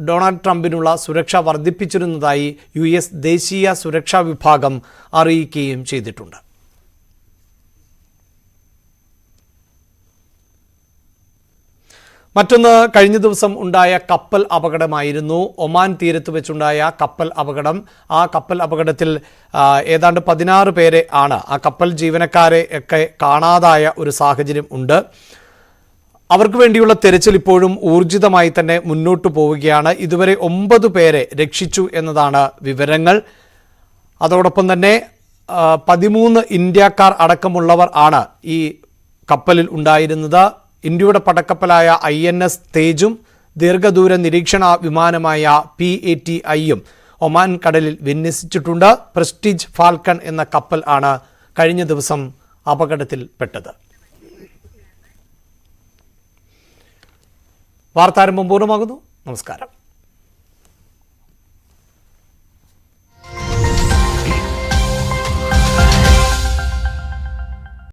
ഡൊണാൾഡ് ട്രംപിനുള്ള സുരക്ഷ വർദ്ധിപ്പിച്ചിരുന്നതായി US ദേശീയ സുരക്ഷാ വിഭാഗം അറിയിക്കുകയും ചെയ്തിട്ടുണ്ട്. മറ്റൊന്ന് കഴിഞ്ഞ ദിവസം ഉണ്ടായ കപ്പൽ അപകടമായിരുന്നു. ഒമാൻ തീരത്ത് വെച്ചുണ്ടായ കപ്പൽ അപകടം. ആ കപ്പൽ അപകടത്തിൽ ഏതാണ്ട് 16 പേരെ ആണ്, ആ കപ്പൽ ജീവനക്കാരെ ഒക്കെ കാണാതായ ഒരു സാഹചര്യം ഉണ്ട്. അവർക്ക് വേണ്ടിയുള്ള തെരച്ചിൽ ഇപ്പോഴും ഊർജിതമായി തന്നെ മുന്നോട്ട് പോവുകയാണ്. ഇതുവരെ 9 പേരെ രക്ഷിച്ചു എന്നതാണ് വിവരങ്ങൾ. അതോടൊപ്പം തന്നെ 13 ഇന്ത്യക്കാർ അടക്കമുള്ളവർ ആണ് ഈ കപ്പലിൽ ഉണ്ടായിരുന്നത്. ഇന്ത്യയുടെ പടക്കപ്പലായ INS തേജും ദീർഘദൂര നിരീക്ഷണ വിമാനമായ PATIയും ഒമാൻ കടലിൽ വിന്യസിച്ചിട്ടുണ്ട്. പ്രസ്റ്റീജ് ഫാൽക്കൺ എന്ന കപ്പൽ ആണ് കഴിഞ്ഞ ദിവസം അപകടത്തിൽപ്പെട്ടത്. വാർത്താരംഭം പൂർണ്ണമാകുന്നു. നമസ്കാരം.